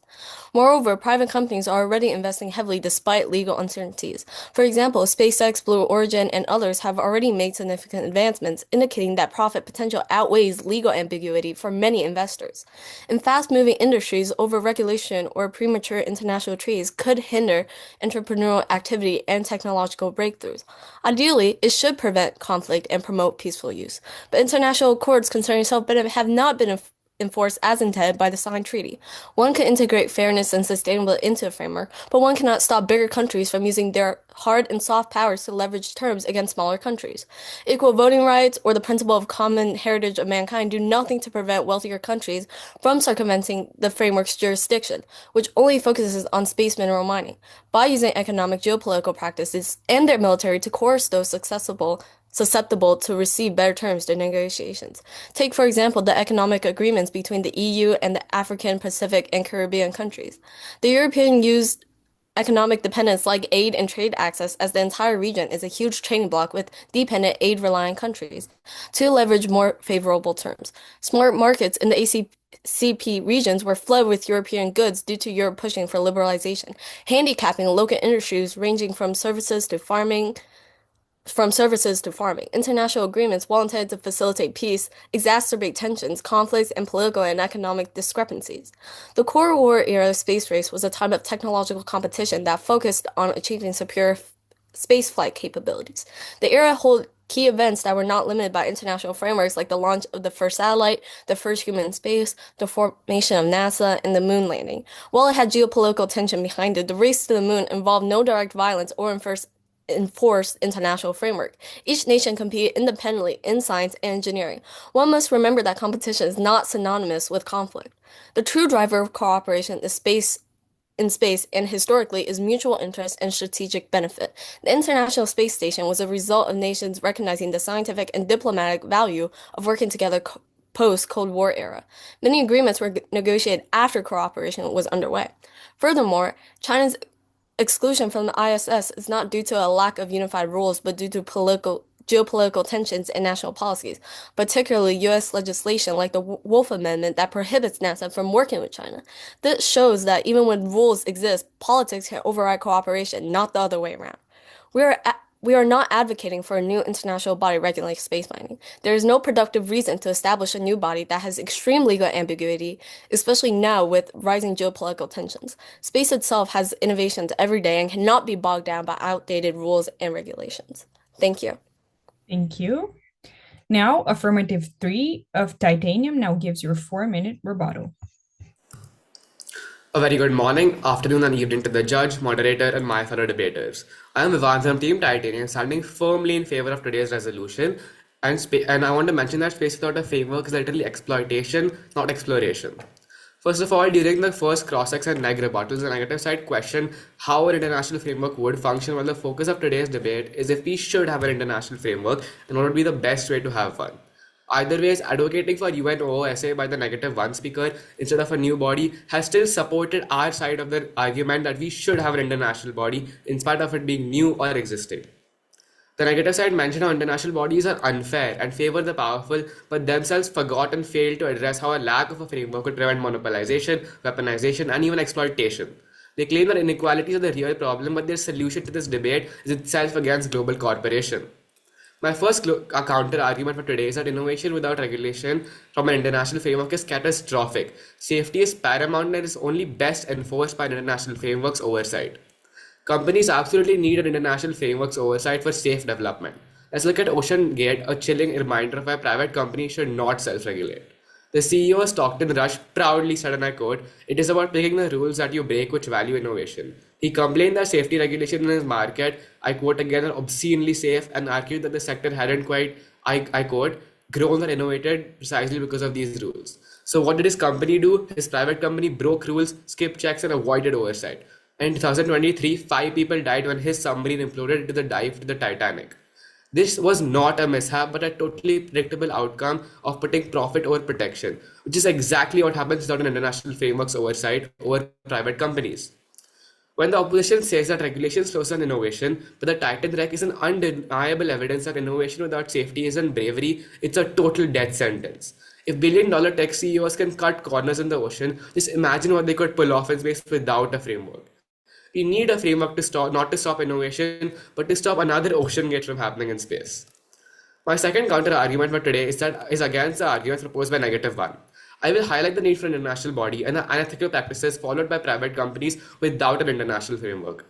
Moreover, private companies are already investing heavily despite legal uncertainties. For example, SpaceX, Blue Origin, and others have already made significant advancements, indicating that profit potential outweighs legal ambiguity for many investors. In fast-moving industries, over-regulation or premature international treaties could hinder entrepreneurial activity and technological breakthroughs. Ideally, it should prevent conflict and promote peaceful use. But international accords concerning self-benefit have not been enforced as intended by the signed treaty. One can integrate fairness and sustainability into a framework, but one cannot stop bigger countries from using their hard and soft powers to leverage terms against smaller countries. Equal voting rights or the principle of common heritage of mankind do nothing to prevent wealthier countries from circumventing the framework's jurisdiction, which only focuses on space mineral mining, by using economic geopolitical practices and their military to coerce those susceptible to receive better terms during negotiations. Take, for example, the economic agreements between the EU and the African, Pacific, and Caribbean countries. The European used economic dependence like aid and trade access, as the entire region is a huge trading bloc with dependent aid-reliant countries, to leverage more favorable terms. Smart markets in the ACP regions were flooded with European goods due to Europe pushing for liberalization, handicapping local industries ranging from services to farming. International agreements, while intended to facilitate peace, exacerbate tensions, conflicts, and political and economic discrepancies. The Cold War era space race was a time of technological competition that focused on achieving superior spaceflight capabilities. The era held key events that were not limited by international frameworks, like the launch of the first satellite, the first human in space, the formation of NASA, and the moon landing. While it had geopolitical tension behind it, the race to the moon involved no direct violence or enforced international framework. Each nation competed independently in science and engineering. One must remember that competition is not synonymous with conflict. The true driver of cooperation is in space and historically is mutual interest and strategic benefit. The International Space Station was a result of nations recognizing the scientific and diplomatic value of working together post-Cold War era. Many agreements were negotiated after cooperation was underway. Furthermore, China's exclusion from the ISS is not due to a lack of unified rules, but due to geopolitical tensions and national policies, particularly U.S. legislation like the Wolf Amendment that prohibits NASA from working with China. This shows that even when rules exist, politics can override cooperation, not the other way around. We are not advocating for a new international body regulating space mining. There is no productive reason to establish a new body that has extreme legal ambiguity, especially now with rising geopolitical tensions. Space itself has innovations every day and cannot be bogged down by outdated rules and regulations. Thank you. Thank you. Now, affirmative 3 of titanium now gives your 4-minute rebuttal. A very good morning, afternoon, and evening to the judge, moderator, and my fellow debaters. I am Ivan from Team Titanium, standing firmly in favor of today's resolution. And I want to mention that space without a framework is literally exploitation, not exploration. First of all, during the first cross-section neg rebuttals, the negative side questioned how an international framework would function, while the focus of today's debate is if we should have an international framework and what would be the best way to have one. Either ways, advocating for UNOOSA by the negative one speaker instead of a new body has still supported our side of the argument that we should have an international body in spite of it being new or existing. The negative side mentioned how international bodies are unfair and favor the powerful, but themselves forgot and failed to address how a lack of a framework could prevent monopolization, weaponization, and even exploitation. They claim that inequalities are the real problem, but their solution to this debate is itself against global corporation. My first counter argument for today is that innovation without regulation from an international framework is catastrophic. Safety is paramount and is only best enforced by international frameworks oversight. Companies absolutely need an international framework's oversight for safe development. Let's look at Ocean Gate, a chilling reminder of why private companies should not self-regulate. The CEO Stockton Rush proudly said, and I quote, "It is about picking the rules that you break which value innovation." He complained that safety regulation in his market, I quote again, are obscenely safe and argued that the sector hadn't quite, I quote, grown or innovated precisely because of these rules. So what did his company do? His private company broke rules, skipped checks, and avoided oversight. In 2023, 5 people died when his submarine imploded into the dive to the Titanic. This was not a mishap, but a totally predictable outcome of putting profit over protection, which is exactly what happens without an international framework's oversight over private companies. When the opposition says that regulation slows down innovation, but the Titan wreck is an undeniable evidence that innovation without safety isn't bravery, it's a total death sentence. If billion-dollar tech CEOs can cut corners in the ocean, just imagine what they could pull off in space without a framework. We need a framework to stop, not to stop innovation, but to stop another ocean gate from happening in space. My second counter argument for today is against the arguments proposed by negative one. I will highlight the need for an international body and the unethical practices followed by private companies without an international framework.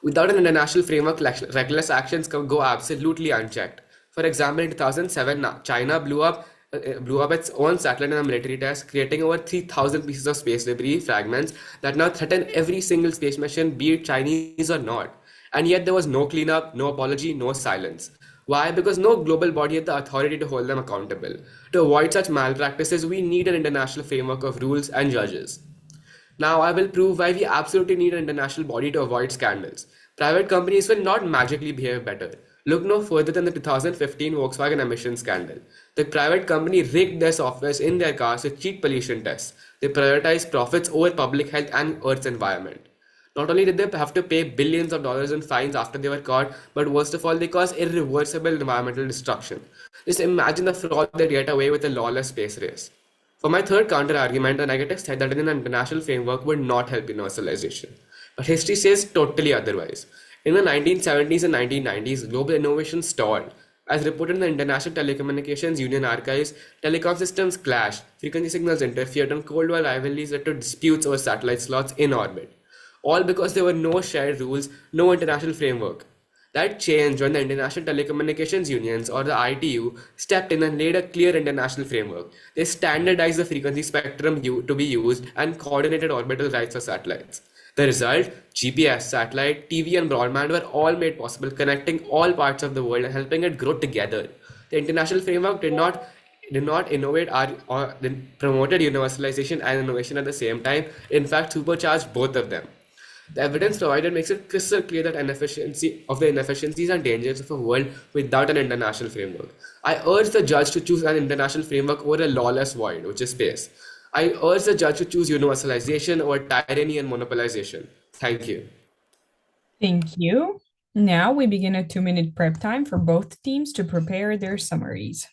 Without an international framework, reckless actions can go absolutely unchecked. For example, in 2007, China blew up its own satellite in a military test, creating over 3,000 pieces of space debris fragments that now threaten every single space mission, be it Chinese or not. And yet there was no cleanup, no apology, no silence. Why? Because no global body had the authority to hold them accountable. To avoid such malpractices, we need an international framework of rules and judges. Now, I will prove why we absolutely need an international body to avoid scandals. Private companies will not magically behave better. Look no further than the 2015 Volkswagen emission scandal. The private company rigged their softwares in their cars to cheat pollution tests. They prioritized profits over public health and Earth's environment. Not only did they have to pay billions of dollars in fines after they were caught, but worst of all, they caused irreversible environmental destruction. Just imagine the fraud they get away with a lawless space race. For my third counter-argument, the negative said that an international framework would not help universalization. But history says totally otherwise. In the 1970s and 1990s, global innovation stalled. As reported in the International Telecommunications Union archives, telecom systems clashed, frequency signals interfered, and Cold War rivalries led to disputes over satellite slots in orbit. All because there were no shared rules, no international framework. That changed when the International Telecommunications Unions or the ITU stepped in and laid a clear international framework. They standardized the frequency spectrum to be used and coordinated orbital rights for satellites. The result, GPS, satellite, TV, and broadband were all made possible, connecting all parts of the world and helping it grow together. The international framework did not innovate or promoted universalization and innovation at the same time. In fact, supercharged both of them. The evidence provided makes it crystal clear that the inefficiencies and dangers of a world without an international framework. I urge the judge to choose an international framework over a lawless void, which is space. I urge the judge to choose universalization over tyranny and monopolization. Thank you. Thank you. Now we begin a 2-minute prep time for both teams to prepare their summaries.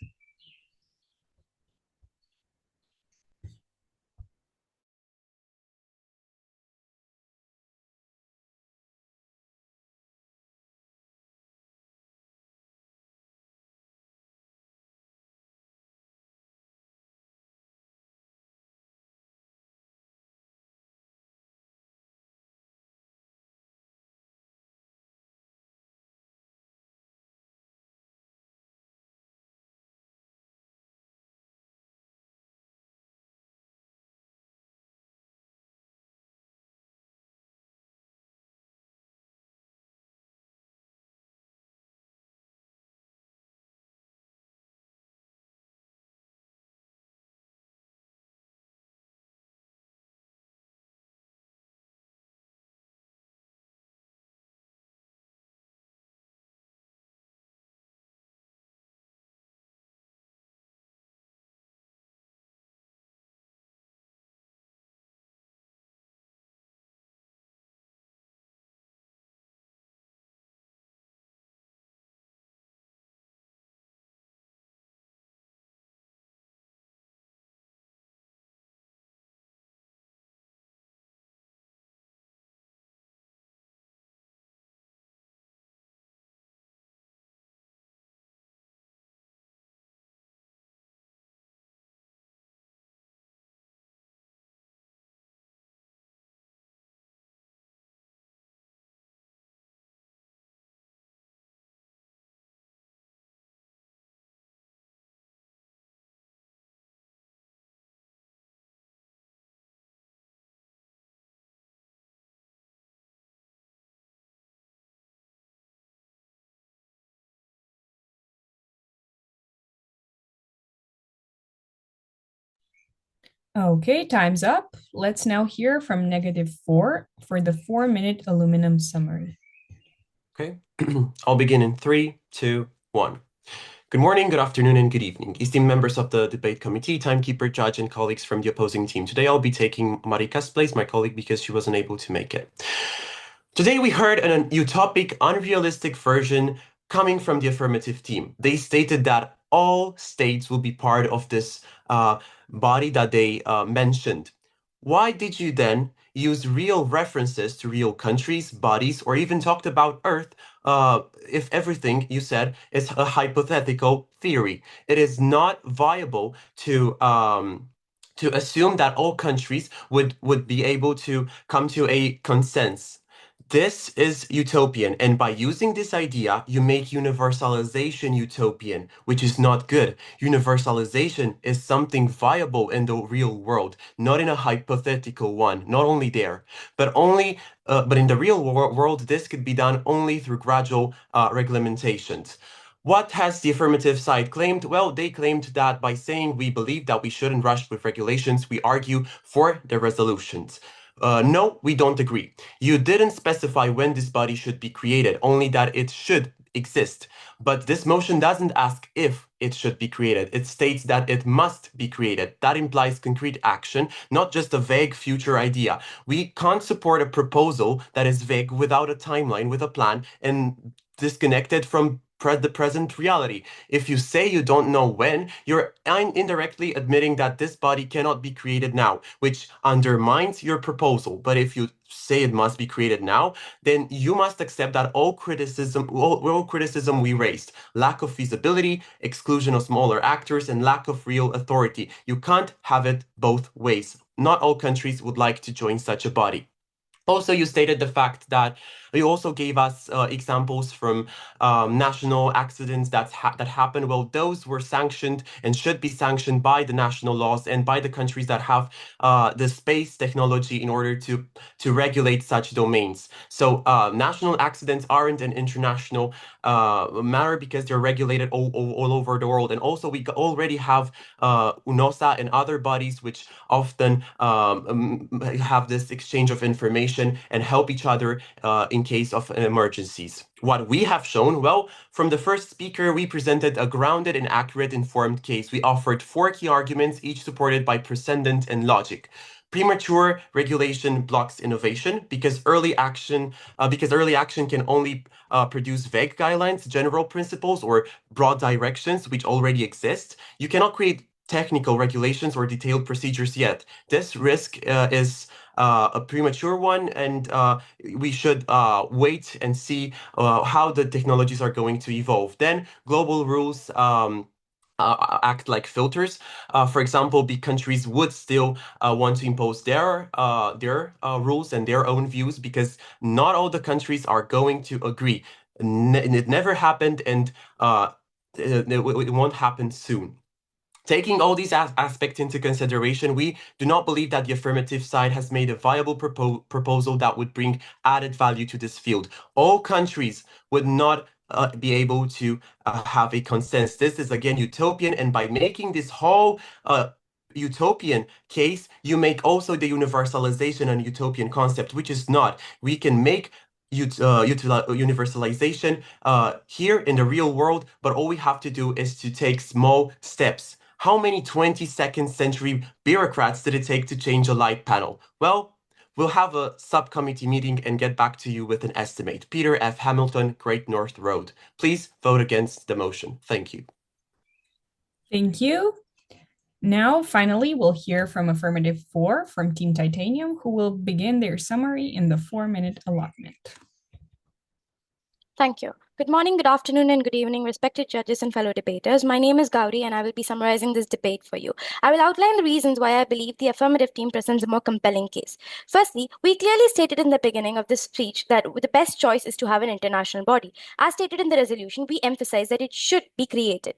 Okay, time's up. Let's now hear from -4 for the 4-minute aluminum summary. Okay, I'll begin in 3, 2, 1. Good morning, good afternoon, and good evening. Esteemed members of the debate committee, timekeeper, judge, and colleagues from the opposing team. Today I'll be taking Marika's place, my colleague, because she wasn't able to make it. Today we heard an utopic, unrealistic version coming from the affirmative team. They stated that all states will be part of this body that they mentioned. Why did you then use real references to real countries, bodies, or even talked about Earth if everything you said is a hypothetical theory? It is not viable to assume that all countries would be able to come to a consensus. This is utopian, and by using this idea, you make universalization utopian, which is not good. Universalization is something viable in the real world, not in a hypothetical one. Not only there, but in the real world, this could be done only through gradual regulations. What has the affirmative side claimed? Well, they claimed that by saying we believe that we shouldn't rush with regulations, we argue for the resolutions. No, we don't agree. You didn't specify when this body should be created, only that it should exist. But this motion doesn't ask if it should be created. It states that it must be created. That implies concrete action, not just a vague future idea. We can't support a proposal that is vague without a timeline, with a plan, and disconnected from the present reality. If you say you don't know when, you're indirectly admitting that this body cannot be created now, which undermines your proposal. But if you say it must be created now, then you must accept that all criticism we raised, lack of feasibility, exclusion of smaller actors, and lack of real authority. You can't have it both ways. Not all countries would like to join such a body. Also, you stated the fact that you also gave us examples from national accidents that happened. Well, those were sanctioned and should be sanctioned by the national laws and by the countries that have the space technology in order to regulate such domains. So national accidents aren't an international matter because they're regulated all over the world. And also, we already have UNOSA and other bodies which often have this exchange of information and help each other in case of emergencies. What we have shown, well, from the first speaker, we presented a grounded and accurate informed case. We offered 4 key arguments, each supported by precedent and logic. Premature regulation blocks innovation because early action can only produce vague guidelines, general principles, or broad directions which already exist. You cannot create technical regulations or detailed procedures yet. This risk is a premature one, and we should wait and see how the technologies are going to evolve. Then global rules act like filters. For example, big countries would still want to impose their rules and their own views because not all the countries are going to agree. It never happened, and it won't happen soon. Taking all these aspects into consideration, we do not believe that the affirmative side has made a viable proposal that would bring added value to this field. All countries would not be able to have a consensus. This is again utopian, and by making this whole utopian case, you make also the universalization an utopian concept, which is not. We can make universalization here in the real world, but all we have to do is to take small steps. How many 22nd century bureaucrats did it take to change a light panel? Well, we'll have a subcommittee meeting and get back to you with an estimate. Peter F. Hamilton, Great North Road. Please vote against the motion. Thank you. Thank you. Now, finally, we'll hear from affirmative 4 from Team Titanium, who will begin their summary in the 4-minute allotment. Thank you. Good morning, good afternoon, and good evening, respected judges and fellow debaters. My name is Gauri, and I will be summarizing this debate for you. I will outline the reasons why I believe the affirmative team presents a more compelling case. Firstly, we clearly stated in the beginning of this speech that the best choice is to have an international body. As stated in the resolution, we emphasize that it should be created.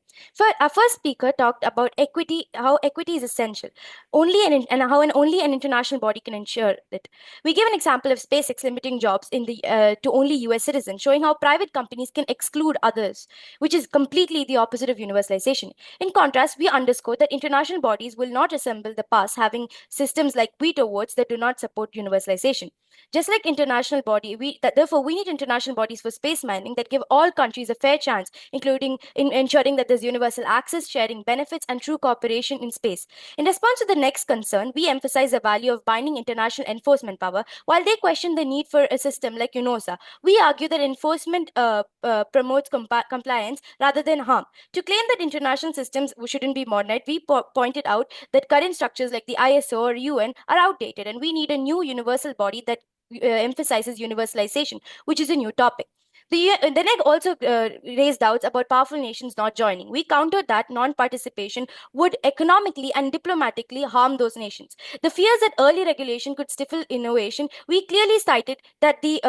Our first speaker talked about equity, how equity is essential, only an international body can ensure it. We give an example of SpaceX limiting jobs to only US citizens, showing how private companies companies can exclude others, which is completely the opposite of universalization. In contrast, we underscore that international bodies will not resemble the past, having systems like veto votes that do not support universalization. Just like international body, therefore we need international bodies for space mining that give all countries a fair chance, including in ensuring that there's universal access, sharing benefits, and true cooperation in space. In response to the next concern, we emphasize the value of binding international enforcement power, while they question the need for a system like UNOSA. We argue that enforcement promotes compliance rather than harm. To claim that international systems shouldn't be modernized, we pointed out that current structures like the ISO or UN are outdated, and we need a new universal body that emphasizes universalization, which is a new topic. The NEG also raised doubts about powerful nations not joining. We countered that non-participation would economically and diplomatically harm those nations. The fears that early regulation could stifle innovation, we clearly cited that the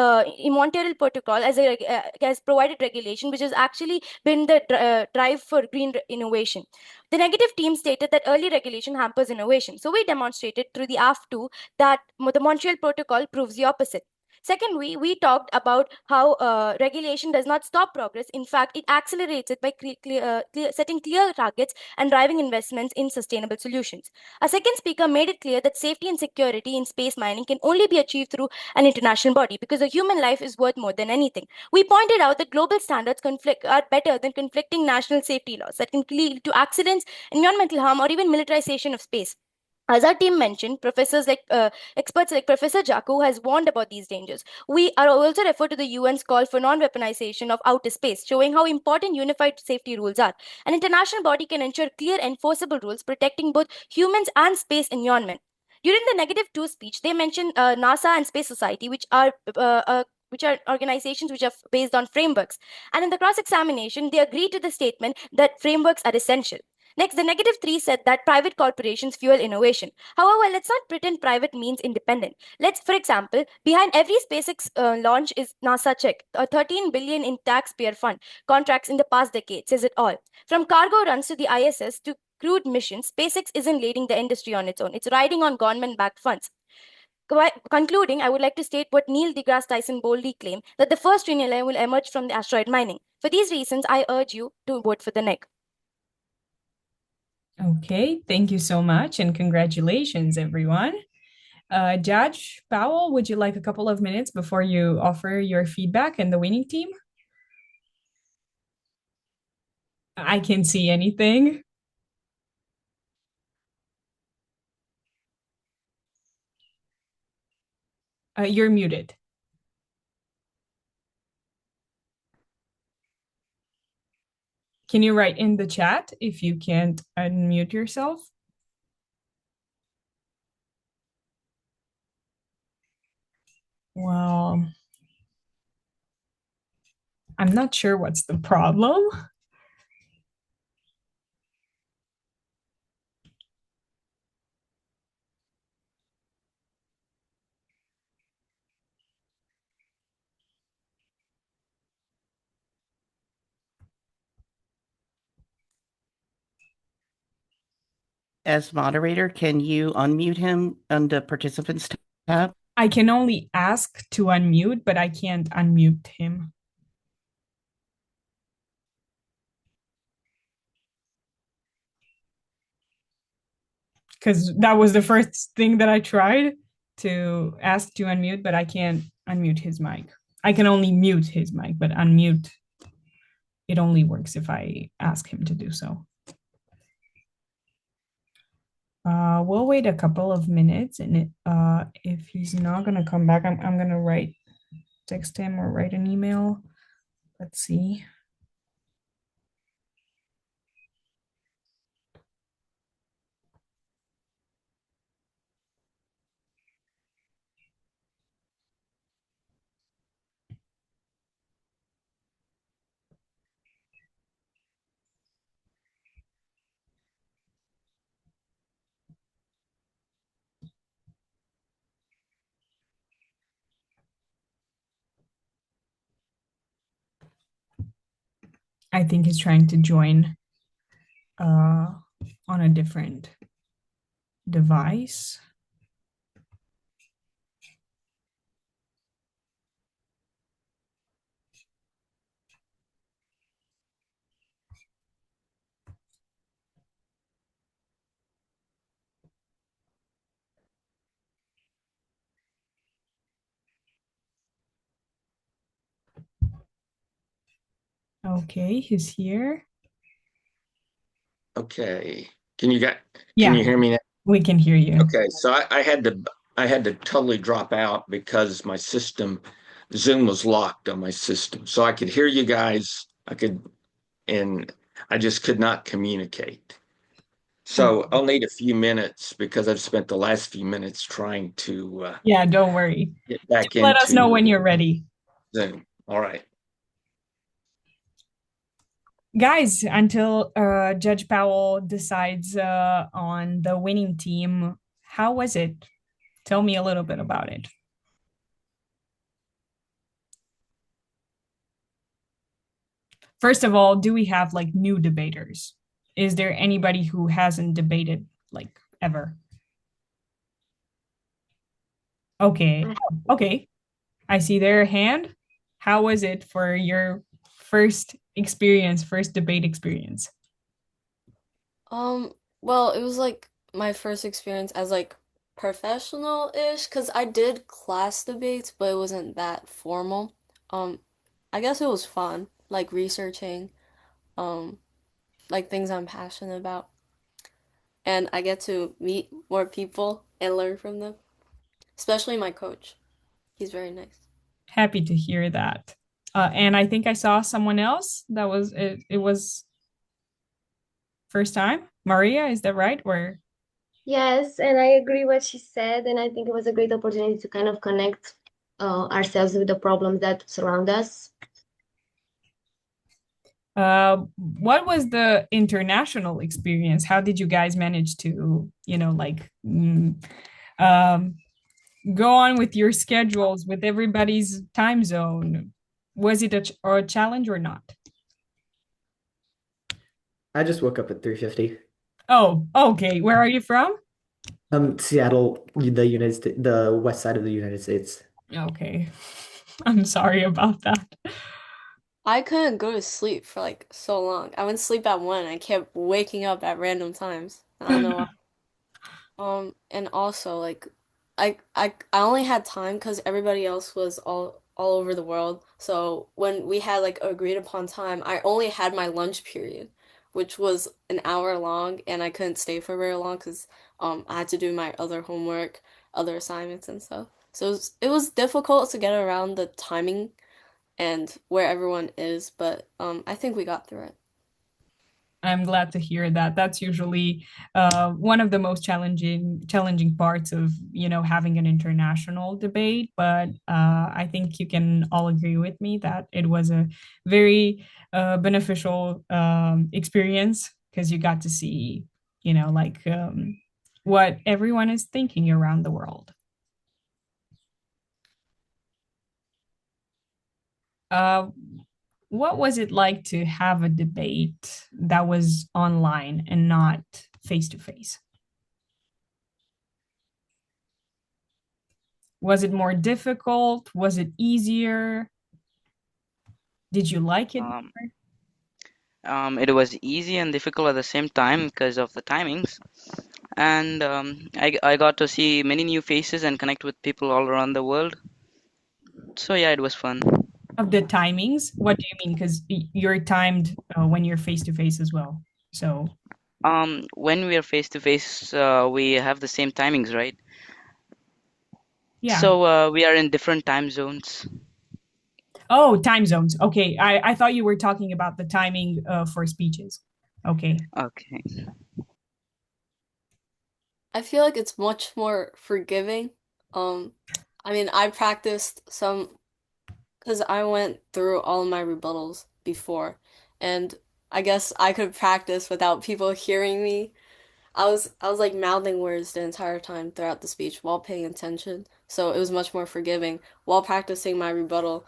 Montreal Protocol has provided regulation, which has actually been the drive for green innovation. The negative team stated that early regulation hampers innovation. So we demonstrated through the AF2 that the Montreal Protocol proves the opposite. Second, we talked about how regulation does not stop progress. In fact, it accelerates it by setting clear targets and driving investments in sustainable solutions. A second speaker made it clear that safety and security in space mining can only be achieved through an international body because a human life is worth more than anything. We pointed out that global standards are better than conflicting national safety laws that can lead to accidents, environmental harm, or even militarization of space. As our team mentioned, experts like Professor Jaku has warned about these dangers. We are also referred to the UN's call for non-weaponization of outer space, showing how important unified safety rules are. An international body can ensure clear, enforceable rules protecting both humans and space environment. During the -2 speech, they mentioned NASA and Space Society, which are organizations which are based on frameworks. And in the cross-examination, they agreed to the statement that frameworks are essential. Next, the -3 said that private corporations fuel innovation. However, let's not pretend private means independent. For example, behind every SpaceX launch is NASA check, a 13 billion in taxpayer fund contracts in the past decade says it all. From cargo runs to the ISS to crewed missions, SpaceX isn't leading the industry on its own. It's riding on government-backed funds. Concluding, I would like to state what Neil deGrasse Tyson boldly claimed, that the first trillion will emerge from the asteroid mining. For these reasons, I urge you to vote for the NEG. Okay, thank you so much and congratulations, everyone. Judge Powell, would you like a couple of minutes before you offer your feedback and the winning team? I can't see anything. You're muted. Can you write in the chat if you can't unmute yourself? Well, I'm not sure what's the problem. As moderator, can you unmute him on the participants tab? I can only ask to unmute, but I can't unmute him. Because that was the first thing that I tried to ask to unmute, but I can't unmute his mic. I can only mute his mic, but unmute, it only works if I ask him to do so. We'll wait a couple of minutes, and if he's not gonna come back, I'm gonna text him or write an email. Let's see. I think he's trying to join on a different device. Okay, he's here. Okay. Can you Yeah, hear me now? we can hear you. Okay, so I had to totally drop out because my system, Zoom was locked on my system. So I could hear you guys. And I just could not communicate. So I'll need a few minutes because I've spent the last few minutes trying to Yeah, don't worry. get back Just let us know into when you're ready. Zoom. All right. Guys, until Judge Powell decides on the winning team, how was it? Tell me a little bit about it. First of all, do we have like new debaters? Is there anybody who hasn't debated like ever? Okay. Okay. I see their hand. How was it for your first experience, first debate experience? Um, well, it was like my first experience as like professional-ish, because I did class debates, but it wasn't that formal. Um, I guess it was fun, like researching, um, like things I'm passionate about, and I get to meet more people and learn from them, especially my coach. He's very nice. Happy to hear that. And I think I saw someone else that was it was first time. Maria, is that right? Or Yes, and I agree what she said, and I think it was a great opportunity to kind of connect ourselves with the problems that surround us. what was the international experience? How did you guys manage to, like um, go on with your schedules with everybody's time zone? Was it a challenge or not? I just woke up at 3:50. Oh, okay. Where are you from? Seattle, the United States, the west side of the United States. Okay. I'm sorry about that. I couldn't go to sleep for like so long. I went to sleep at 1. I kept waking up at random times. I don't know why. And also like I only had time because everybody else was all over the world. So when we had like agreed upon time, I only had my lunch period, which was an hour long, and I couldn't stay for very long because I had to do my other homework, other assignments and stuff. So it was difficult to get around the timing and where everyone is, but I think we got through it. I'm glad to hear that. That's usually one of the most challenging parts of having an international debate. But I think you can all agree with me that it was a very beneficial experience because you got to see like what everyone is thinking around the world. Uh, what was it like to have a debate that was online and not face to face? Was it more difficult? Was it easier? Did you like it Um, more? it was easy and difficult at the same time because of the timings. And I got to see many new faces and connect with people all around the world. So yeah, it was fun. Of the timings? What do you mean? Because you're timed when you're face to face as well. So, When we are face to face, we have the same timings, right? yeah. So we are in different time zones. Oh, time zones. Okay. I thought you were talking about the timing for speeches. Okay. Okay. I feel like it's much more forgiving. Um, I mean, I practiced some because I went through all of my rebuttals before, and I guess I could practice without people hearing me. I was like mouthing words the entire time throughout the speech while paying attention, so it was much more forgiving while practicing my rebuttal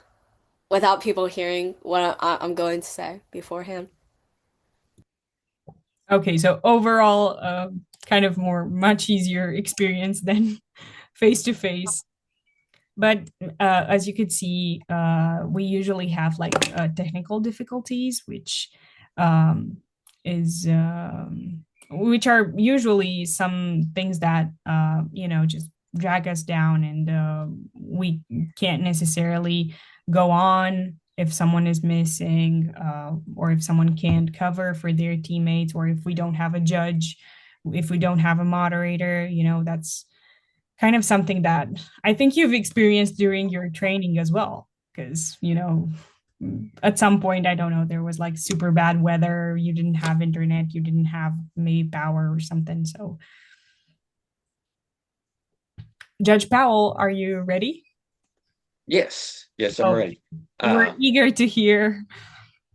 without people hearing what I'm going to say beforehand. Okay. So, overall, kind of much easier experience than face to face. But as you could see, we usually have like technical difficulties, um, is which are usually some things that just drag us down, and we can't necessarily go on if someone is missing, or if someone can't cover for their teammates, or if we don't have a judge, if we don't have a moderator, that's kind of something that I think you've experienced during your training as well. Because, at some point, I don't know, there was like super bad weather, you didn't have internet, you didn't have maybe power or something. So, Judge Powell, are you ready? Yes, I'm Oh, ready. we're eager to hear.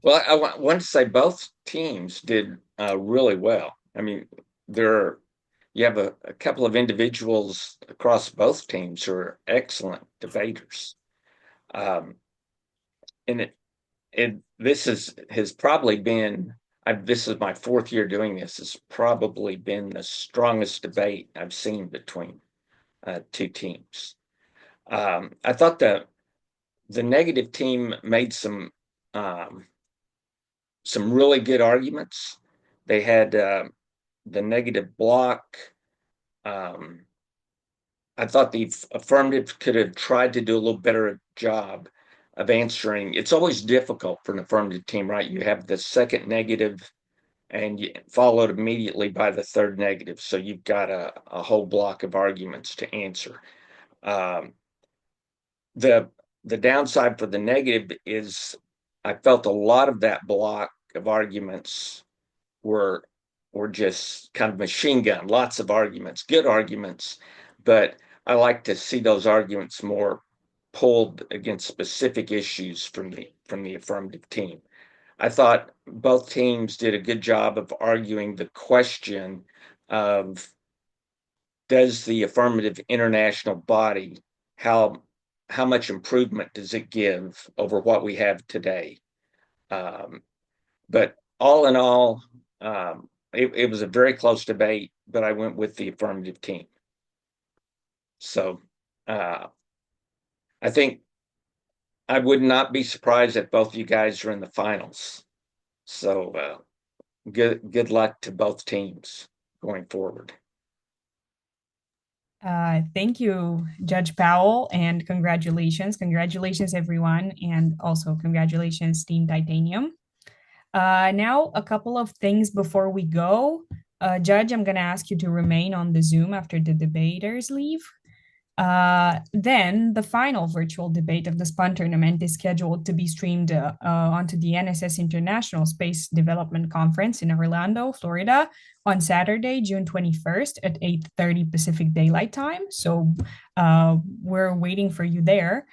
Well, I want to say both teams did really well. I mean, you have a couple of individuals across both teams who are excellent debaters. Um, and has probably been, this is my fourth year doing this, has probably been the strongest debate I've seen between two teams. I thought the negative team made some really good arguments. They had the negative block. I thought the affirmative could have tried to do a little better job of answering. It's always difficult for an affirmative team, right? You have the second negative and followed immediately by the third negative. So you've got a whole block of arguments to answer. Um, the downside for the negative is I felt a lot of that block of arguments were just kind of machine gun, lots of arguments, good arguments, but I like to see those arguments more pulled against specific issues from the affirmative team. I thought both teams did a good job of arguing the question of, does the affirmative international body, how much improvement does it give over what we have today? But all in all, it was a very close debate, but I went with the affirmative team. So I think I would not be surprised if both of you guys are in the finals. So good luck to both teams going forward. Thank you, Judge Powell, and congratulations. Congratulations, everyone, and also congratulations, Team Titanium. Now, a couple of things before we go. Judge, I'm going to ask you to remain on the Zoom after the debaters leave. Then the final virtual debate of the spUN tournament is scheduled to be streamed onto the NSS International Space Development Conference in Orlando, Florida, on Saturday, June 21st at 8:30 Pacific Daylight Time. So we're waiting for you there.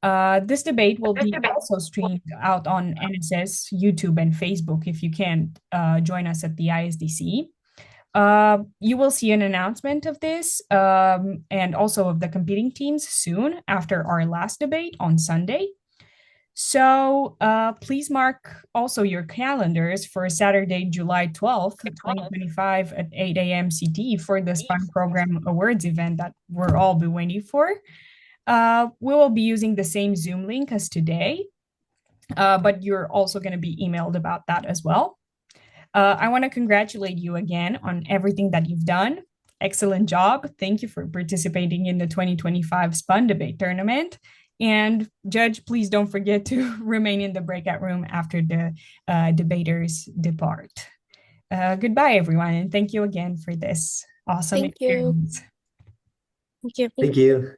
This debate will be also streamed out on NSS, YouTube, and Facebook if you can't join us at the ISDC. You will see an announcement of this and also of the competing teams soon after our last debate on Sunday. So please mark also your calendars for Saturday, July 12th, 2025 at 8 a.m. CT for the spUN Program Awards event that we're all be waiting for. We will be using the same Zoom link as today, but you're also going to be emailed about that as well. I want to congratulate you again on everything that you've done. Excellent job. Thank you for participating in the 2025 spUN debate tournament. And Judge, please don't forget to remain in the breakout room after the debaters depart. Goodbye, everyone, and thank you again for this awesome Thank you. experience. Thank you. Thank you.